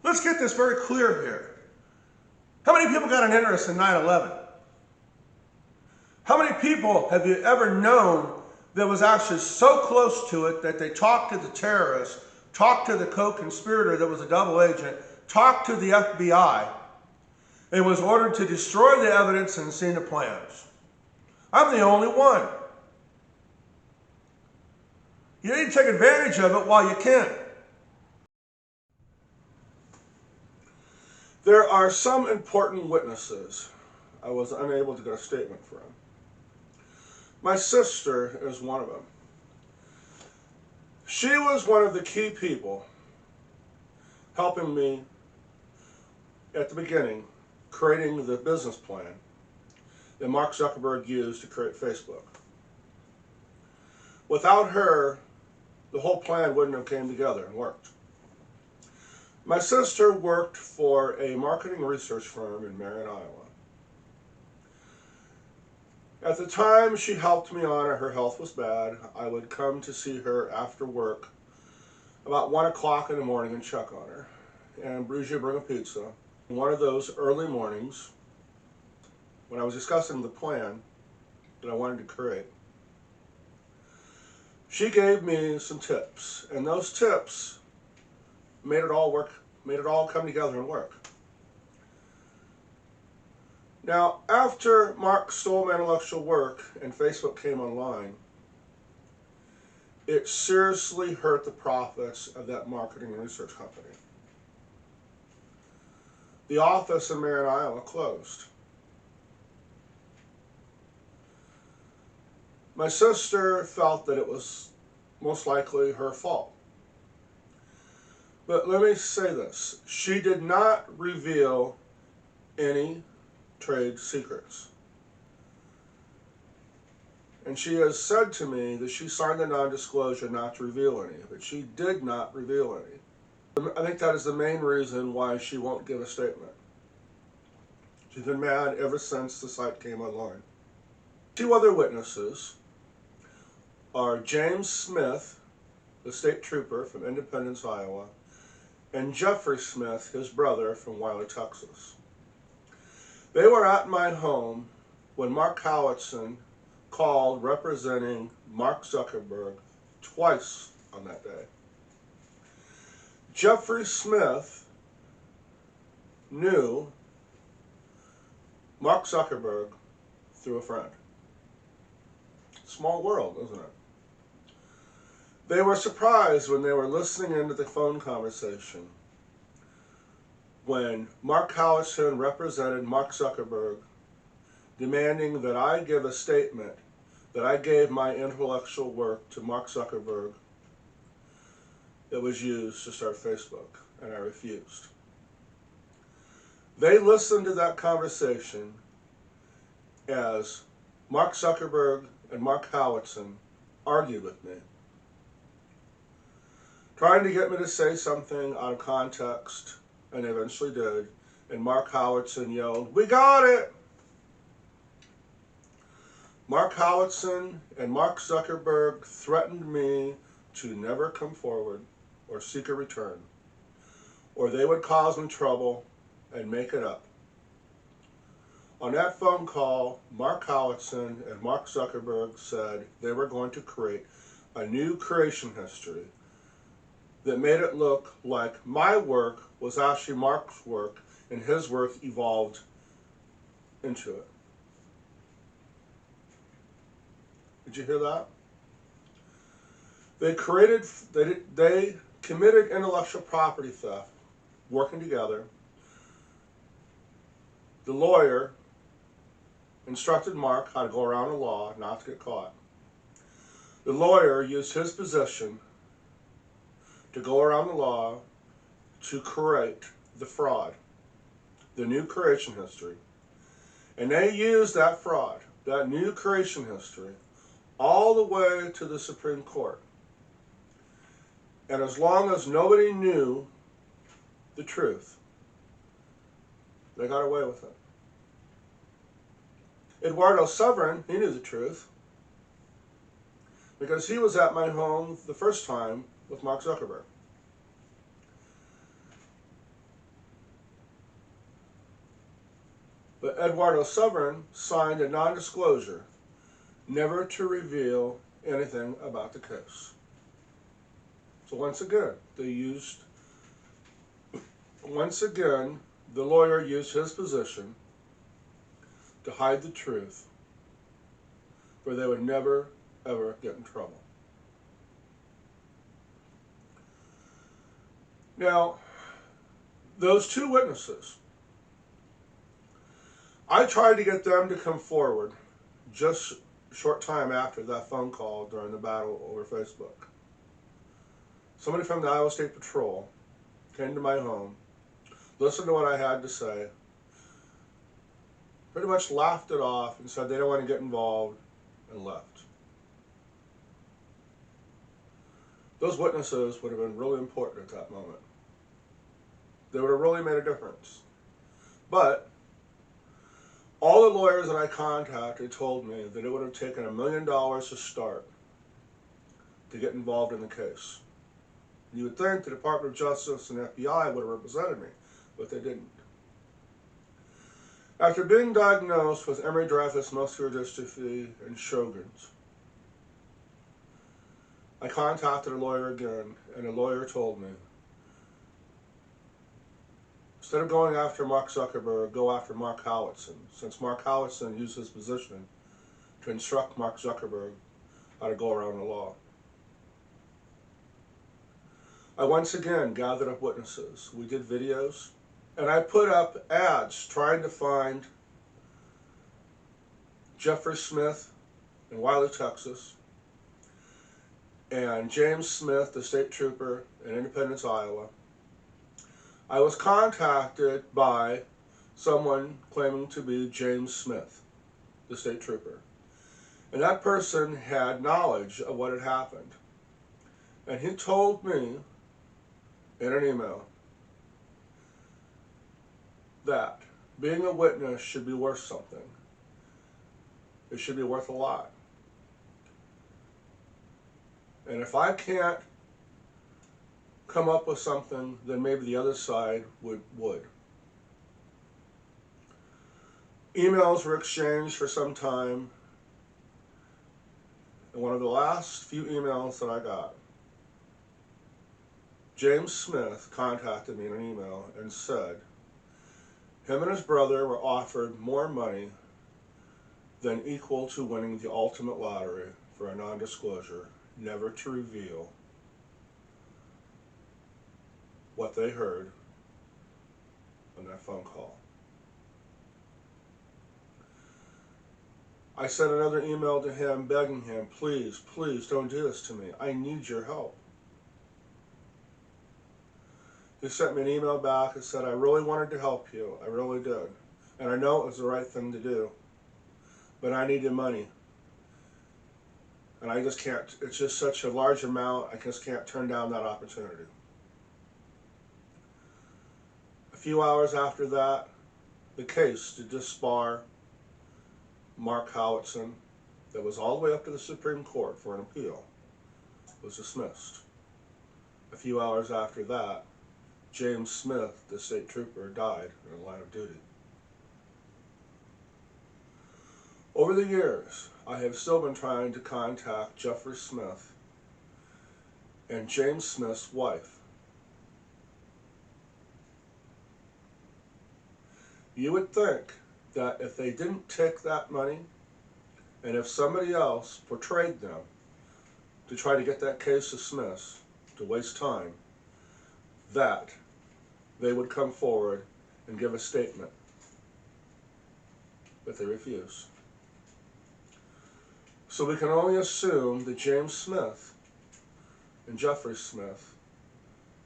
Let's get this very clear here. How many people got an interest in 9/11? How many people have you ever known that was actually so close to it that they talked to the terrorists, talked to the co-conspirator that was a double agent, talked to the FBI, and was ordered to destroy the evidence and seen the plans? I'm the only one. You need to take advantage of it while you can. There are some important witnesses I was unable to get a statement from. My sister is one of them. She was one of the key people helping me at the beginning, creating the business plan that Mark Zuckerberg used to create Facebook. Without her, the whole plan wouldn't have came together and worked. My sister worked for a marketing research firm in Marion, Iowa. At the time she helped me on it, her health was bad. I would come to see her after work about 1 o'clock in the morning and check on her. And usually bring a pizza. One of those early mornings, when I was discussing the plan that I wanted to create, she gave me some tips, and those tips made it all work, made it all come together and work. Now, after Mark stole my intellectual work and Facebook came online, it seriously hurt the profits of that marketing research company. The office in Marion, Iowa closed. My sister felt that it was most likely her fault. But let me say this. She did not reveal any trade secrets. And she has said to me that she signed a non-disclosure not to reveal any, but she did not reveal any. I think that is the main reason why she won't give a statement. She's been mad ever since the site came online. Two other witnesses are James Smith, the state trooper from Independence, Iowa, and Jeffrey Smith, his brother from Wiley, Texas. They were at my home when Mark Howitson called representing Mark Zuckerberg twice on that day. Jeffrey Smith knew Mark Zuckerberg through a friend. Small world, isn't it? They were surprised when they were listening into the phone conversation when Mark Howitson represented Mark Zuckerberg, demanding that I give a statement that I gave my intellectual work to Mark Zuckerberg that was used to start Facebook, and I refused. They listened to that conversation as Mark Zuckerberg and Mark Howitson argued with me, trying to get me to say something out of context, and they eventually did, and Mark Howitson yelled, "We got it!" Mark Howitson and Mark Zuckerberg threatened me to never come forward or seek a return, or they would cause me trouble and make it up. On that phone call, Mark Howitson and Mark Zuckerberg said they were going to create a new creation history that made it look like my work was actually Mark's work and his work evolved into it. Did you hear that? They committed intellectual property theft, working together. The lawyer instructed Mark how to go around the law, not to get caught. The lawyer used his position to go around the law to create the fraud, the new creation history. And they used that fraud, that new creation history, all the way to the Supreme Court. And as long as nobody knew the truth, they got away with it. Eduardo Severin, he knew the truth, because he was at my home the first time with Mark Zuckerberg. But Eduardo Severin signed a non-disclosure never to reveal anything about the case. So once again, the lawyer used his position to hide the truth, where they would never, ever get in trouble. Now, those two witnesses, I tried to get them to come forward just a short time after that phone call during the battle over Facebook. Somebody from the Iowa State Patrol came to my home, listened to what I had to say, pretty much laughed it off and said they don't want to get involved, and left. Those witnesses would have been really important at that moment. They would have really made a difference. But all the lawyers that I contacted told me that it would have taken $1 million to start to get involved in the case. You would think the Department of Justice and FBI would have represented me, but they didn't. After being diagnosed with Emery-Dreifuss muscular dystrophy and Sjogren's, I contacted a lawyer again, and the lawyer told me, instead of going after Mark Zuckerberg, go after Mark Howitson, since Mark Howitson used his position to instruct Mark Zuckerberg how to go around the law. I once again gathered up witnesses. We did videos, and I put up ads trying to find Jeffrey Smith in Wiley, Texas, and James Smith, the state trooper in Independence, Iowa. I was contacted by someone claiming to be James Smith, the state trooper. And that person had knowledge of what had happened. And he told me in an email that being a witness should be worth something. It should be worth a lot. And if I can't come up with something, then maybe the other side would. Emails were exchanged for some time, and one of the last few emails that I got, James Smith contacted me in an email and said him and his brother were offered more money than equal to winning the ultimate lottery for a non-disclosure, never to reveal what they heard on that phone call. I sent another email to him begging him, please, please don't do this to me. I need your help. He sent me an email back and said, I really wanted to help you. I really did. And I know it was the right thing to do. But I needed money. And I just can't, it's just such a large amount, I just can't turn down that opportunity. A few hours after that, the case to disbar Mark Howitson, that was all the way up to the Supreme Court for an appeal, was dismissed. A few hours after that, James Smith, the state trooper, died in the line of duty. Over the years, I have still been trying to contact Jeffrey Smith and James Smith's wife. You would think that if they didn't take that money, and if somebody else portrayed them to try to get that case dismissed, to waste time, that they would come forward and give a statement. But they refuse. So we can only assume that James Smith and Jeffrey Smith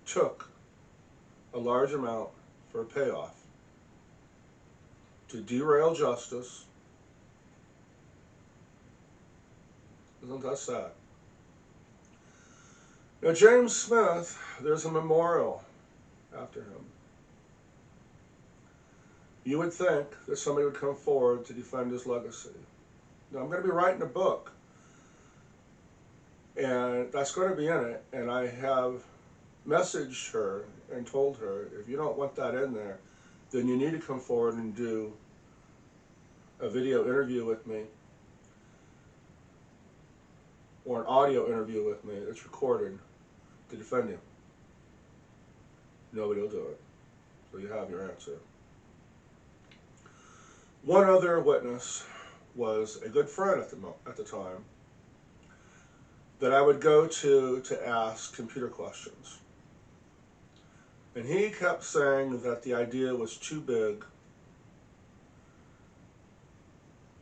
took a large amount for a payoff to derail justice. Isn't that sad? Now, James Smith, there's a memorial after him. You would think that somebody would come forward to defend his legacy. Now, I'm going to be writing a book, and that's going to be in it, and I have messaged her and told her, if you don't want that in there, then you need to come forward and do a video interview with me or an audio interview with me that's recorded to defend him. Nobody will do it. So you have your answer. One other witness was a good friend at the time that I would go to ask computer questions. And he kept saying that the idea was too big,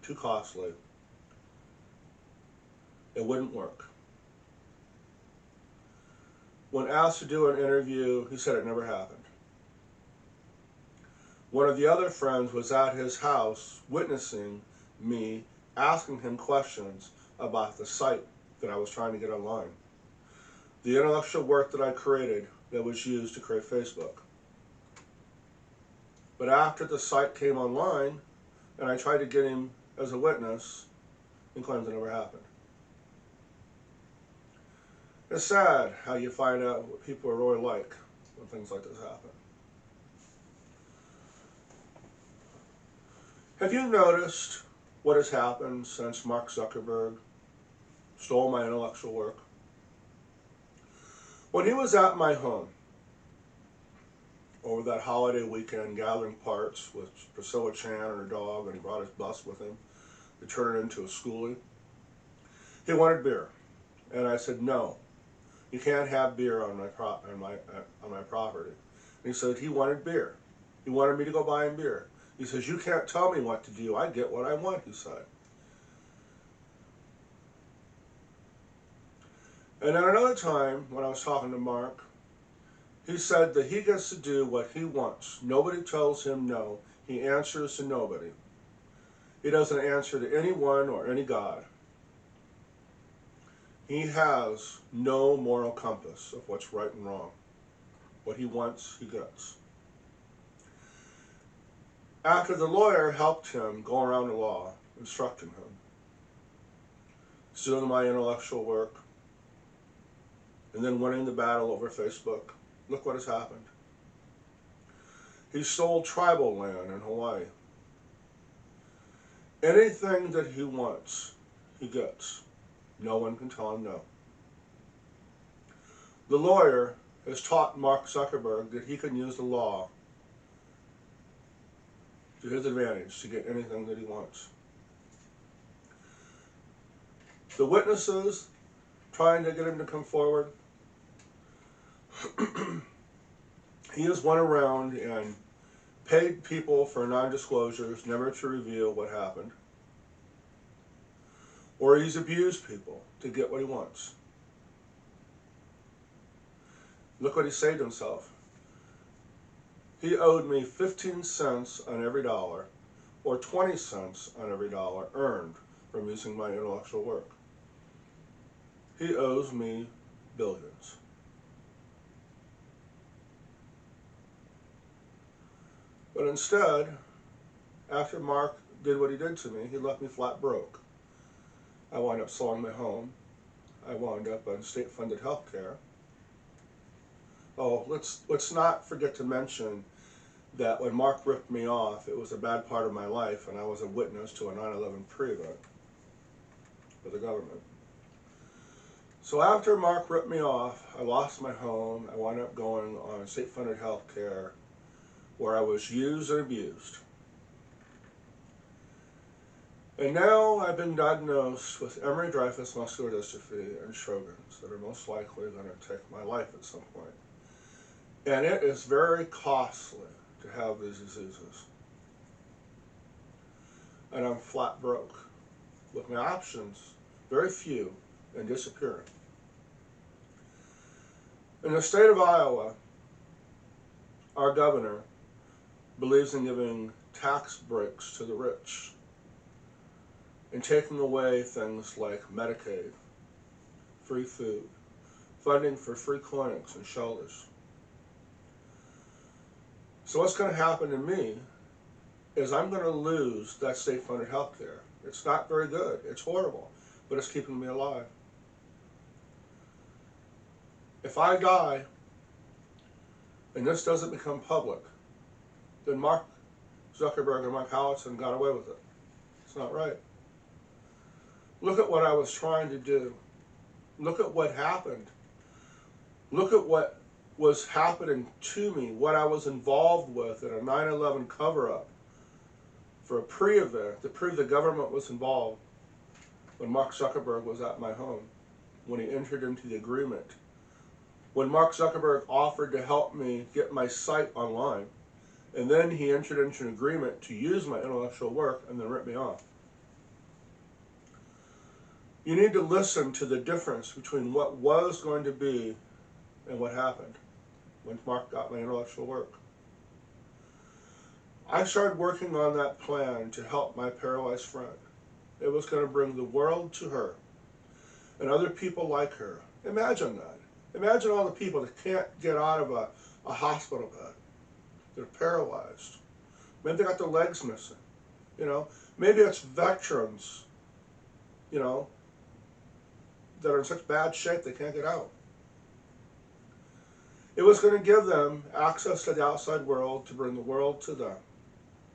too costly. It wouldn't work. When asked to do an interview, he said it never happened. One of the other friends was at his house witnessing me asking him questions about the site that I was trying to get online. The intellectual work that I created that was used to create Facebook. But after the site came online and I tried to get him as a witness, he claims it never happened. It's sad how you find out what people are really like when things like this happen. Have you noticed what has happened since Mark Zuckerberg stole my intellectual work? When he was at my home over that holiday weekend gathering parts with Priscilla Chan and her dog, and he brought his bus with him to turn it into a schoolie, he wanted beer. And I said, no, you can't have beer on my property. And he said he wanted beer. He wanted me to go buy him beer. He says, you can't tell me what to do. I get what I want, he said. And at another time, when I was talking to Mark, he said that he gets to do what he wants. Nobody tells him no. He answers to nobody. He doesn't answer to anyone or any God. He has no moral compass of what's right and wrong. What he wants, he gets. After the lawyer helped him go around the law, instructing him, stealing my intellectual work, and then winning the battle over Facebook, look what has happened. He stole tribal land in Hawaii. Anything that he wants, he gets. No one can tell him no. The lawyer has taught Mark Zuckerberg that he can use the law to his advantage to get anything that he wants. The witnesses trying to get him to come forward, he has went around and paid people for non-disclosures, never to reveal what happened. Or he's abused people to get what he wants. Look what he saved himself. He owed me 15 cents on every dollar, or 20 cents on every dollar earned from using my intellectual work. He owes me billions. But instead, after Mark did what he did to me, he left me flat broke. I wound up selling my home. I wound up on state-funded health care. Oh, let's not forget to mention that when Mark ripped me off, it was a bad part of my life, and I was a witness to a 9/11 pre-event for the government. So after Mark ripped me off, I lost my home. I wound up going on state-funded health care, where I was used and abused. And now I've been diagnosed with Emery-Dreifuss muscular dystrophy and Sjogren's that are most likely going to take my life at some point. And it is very costly to have these diseases. And I'm flat broke, with my options very few and disappearing. In the state of Iowa, our governor believes in giving tax breaks to the rich and taking away things like Medicaid, free food, funding for free clinics and shelters. So what's going to happen to me is I'm going to lose that state-funded health care. It's not very good. It's horrible, but it's keeping me alive. If I die and this doesn't become public, then Mark Zuckerberg and Mike Howitson got away with it. It's not right. Look at what I was trying to do. Look at what happened. Look at what was happening to me, what I was involved with in a 9/11 cover-up for a pre-event to prove the government was involved when Mark Zuckerberg was at my home, when he entered into the agreement, when Mark Zuckerberg offered to help me get my site online, and then he entered into an agreement to use my intellectual work and then rip me off. You need to listen to the difference between what was going to be and what happened when Mark got my intellectual work. I started working on that plan to help my paralyzed friend. It was going to bring the world to her and other people like her. Imagine that. Imagine all the people that can't get out of a hospital bed. They're paralyzed. Maybe they got their legs missing. Maybe it's veterans, that are in such bad shape they can't get out. It was going to give them access to the outside world to bring the world to them,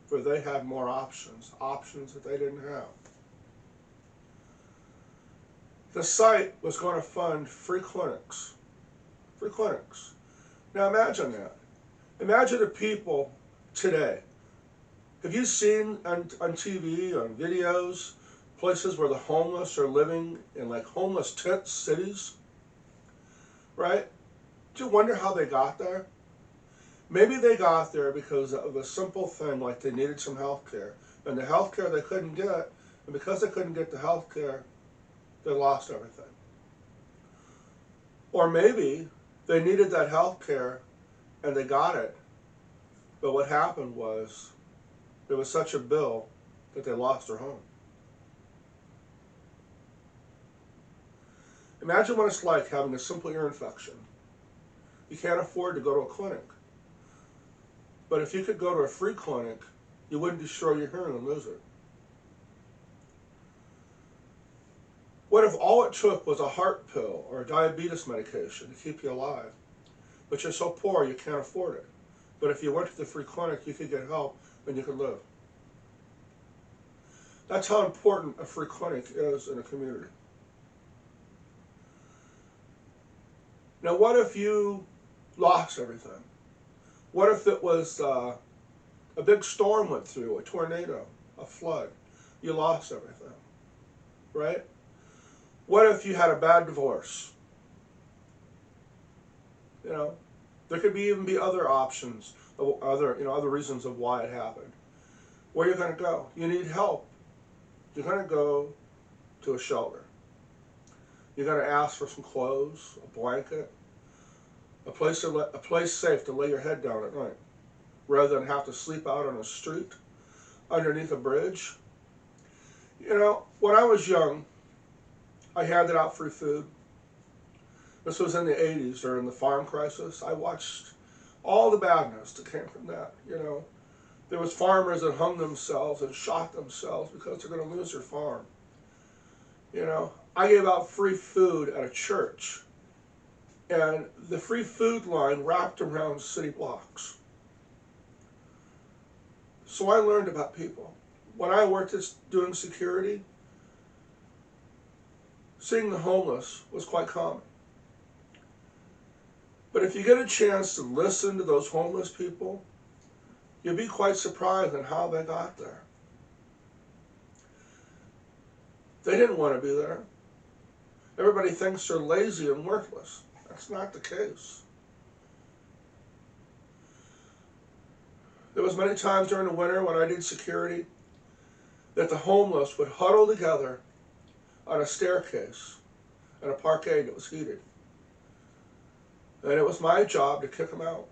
for they had more options that they didn't have. The site was going to fund free clinics. Free clinics. Now imagine that. Imagine the people today. Have you seen on TV, on videos, places where the homeless are living in like homeless tent cities? Right? Do you wonder how they got there? Maybe they got there because of a simple thing like they needed some health care. And the health care they couldn't get, and because they couldn't get the health care, they lost everything. Or maybe they needed that health care and they got it. But what happened was It was such a bill that they lost their home. Imagine what it's like having a simple ear infection. You can't afford to go to a clinic. But if you could go to a free clinic, you wouldn't destroy your hearing and lose it. What if all it took was a heart pill or a diabetes medication to keep you alive? But you're so poor you can't afford it. But if you went to the free clinic, you could get help and you could live. That's how important a free clinic is in a community. Now, what if you lost everything? What if it was a big storm went through, a tornado, a flood? You lost everything, right? What if you had a bad divorce? You know, there could even be other options, other reasons of why it happened. Where are you going to go? You need help. You're going to go to a shelter. You're going to ask for some clothes, a blanket, a place safe to lay your head down at night, rather than have to sleep out on a street, underneath a bridge. You know, when I was young, I handed out free food. This was in the 80s during the farm crisis. I watched all the badness that came from that, you know. There was farmers that hung themselves and shot themselves because they're going to lose their farm. You know, I gave out free food at a church, and the free food line wrapped around city blocks. So I learned about people. When I worked doing security, seeing the homeless was quite common. But if you get a chance to listen to those homeless people, you'll be quite surprised at how they got there. They didn't want to be there. Everybody thinks they're lazy and worthless. That's not the case. There was many times during the winter when I did security that the homeless would huddle together on a staircase in a parkade that was heated. And it was my job to kick them out.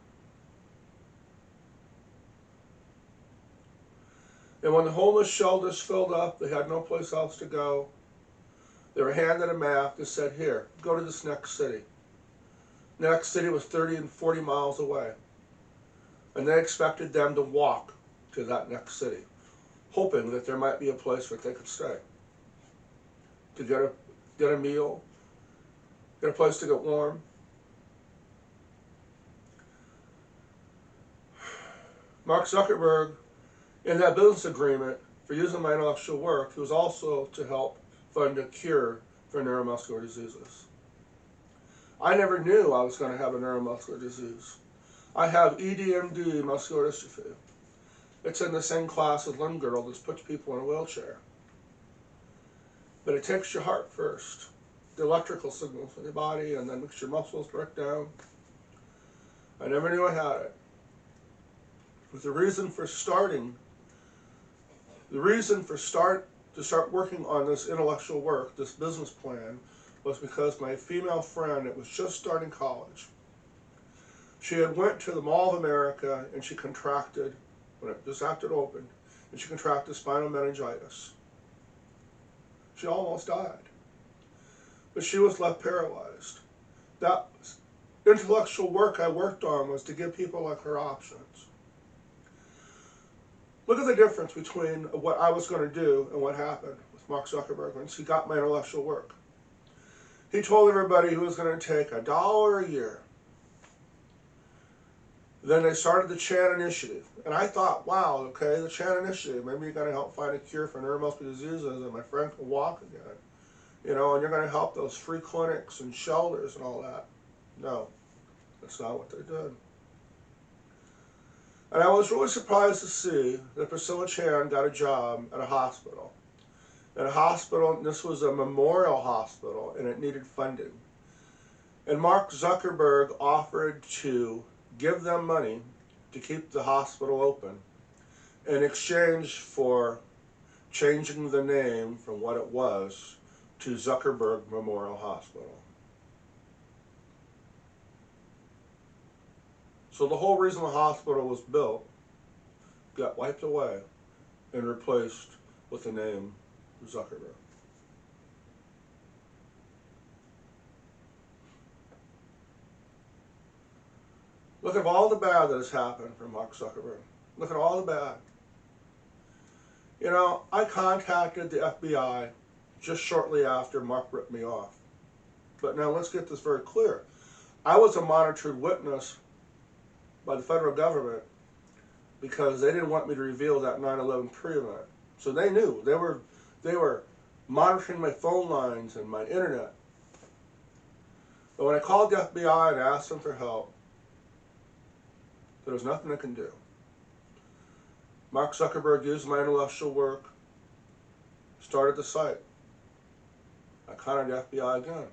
And when the homeless shelters filled up, they had no place else to go. They were handed a map that said, here, go to this next city. Next city was 30 and 40 miles away. And they expected them to walk to that next city, hoping that there might be a place where they could stay, to get a meal, get a place to get warm. Mark Zuckerberg, in that business agreement for using my intellectual work, was also to help fund a cure for neuromuscular diseases. I never knew I was going to have a neuromuscular disease. I have EDMD muscular dystrophy. It's in the same class as limb-girdle that puts people in a wheelchair. But it takes your heart first, the electrical signals in your body, and then makes your muscles break down. I never knew I had it. But the reason to start working on this intellectual work, this business plan, was because my female friend that was just starting college, she had went to the Mall of America and she contracted, just after it opened, and she contracted spinal meningitis. She almost died. But she was left paralyzed. That intellectual work I worked on was to give people like her options. Look at the difference between what I was going to do and what happened with Mark Zuckerberg once he got my intellectual work. He told everybody he was going to take $1 a year. Then they started the Chan Initiative. And I thought, wow, okay, the Chan Initiative, maybe you're going to help find a cure for neuromuscular diseases and my friend can walk again. You know, and you're going to help those free clinics and shelters and all that. No, that's not what they did. And I was really surprised to see that Priscilla Chan got a job at a hospital. And a hospital, and this was a memorial hospital, and it needed funding. And Mark Zuckerberg offered to give them money to keep the hospital open in exchange for changing the name from what it was to Zuckerberg Memorial Hospital. So the whole reason the hospital was built got wiped away and replaced with the name Zuckerberg. Look at all the bad that has happened from Mark Zuckerberg. Look at all the bad. You know, I contacted the FBI just shortly after Mark ripped me off. But now let's get this very clear. I was a monitored witness by the federal government because they didn't want me to reveal that 9/11 pre-event. So they knew. They were monitoring my phone lines and my internet. But when I called the FBI and asked them for help, there was nothing they can do. Mark Zuckerberg used my intellectual work, started the site. I contacted the FBI again.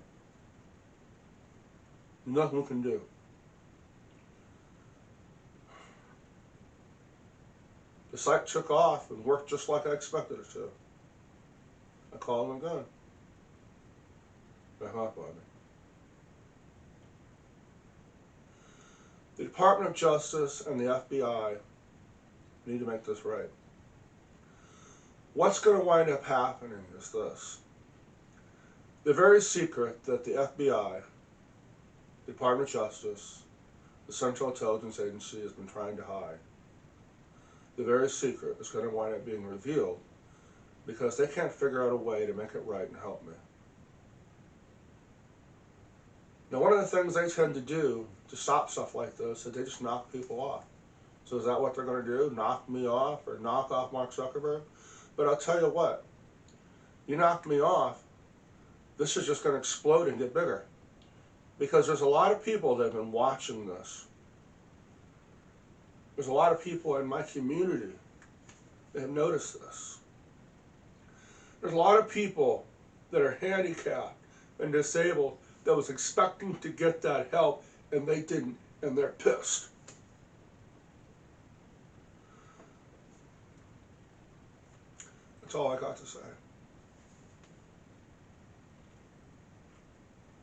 Nothing we can do. The site took off and worked just like I expected it to. I called them again. They hung up on me. The Department of Justice and the FBI need to make this right. What's going to wind up happening is this. The very secret that the FBI, the Department of Justice, the Central Intelligence Agency has been trying to hide, the very secret is going to wind up being revealed because they can't figure out a way to make it right and help me. Now, one of the things they tend to do to stop stuff like this is they just knock people off. So is that what they're going to do? Knock me off or knock off Mark Zuckerberg? But I'll tell you what, you knock me off, this is just going to explode and get bigger. Because there's a lot of people that have been watching this. There's a lot of people in my community that have noticed this. There's a lot of people that are handicapped and disabled that was expecting to get that help and they didn't, and they're pissed. That's all I got to say.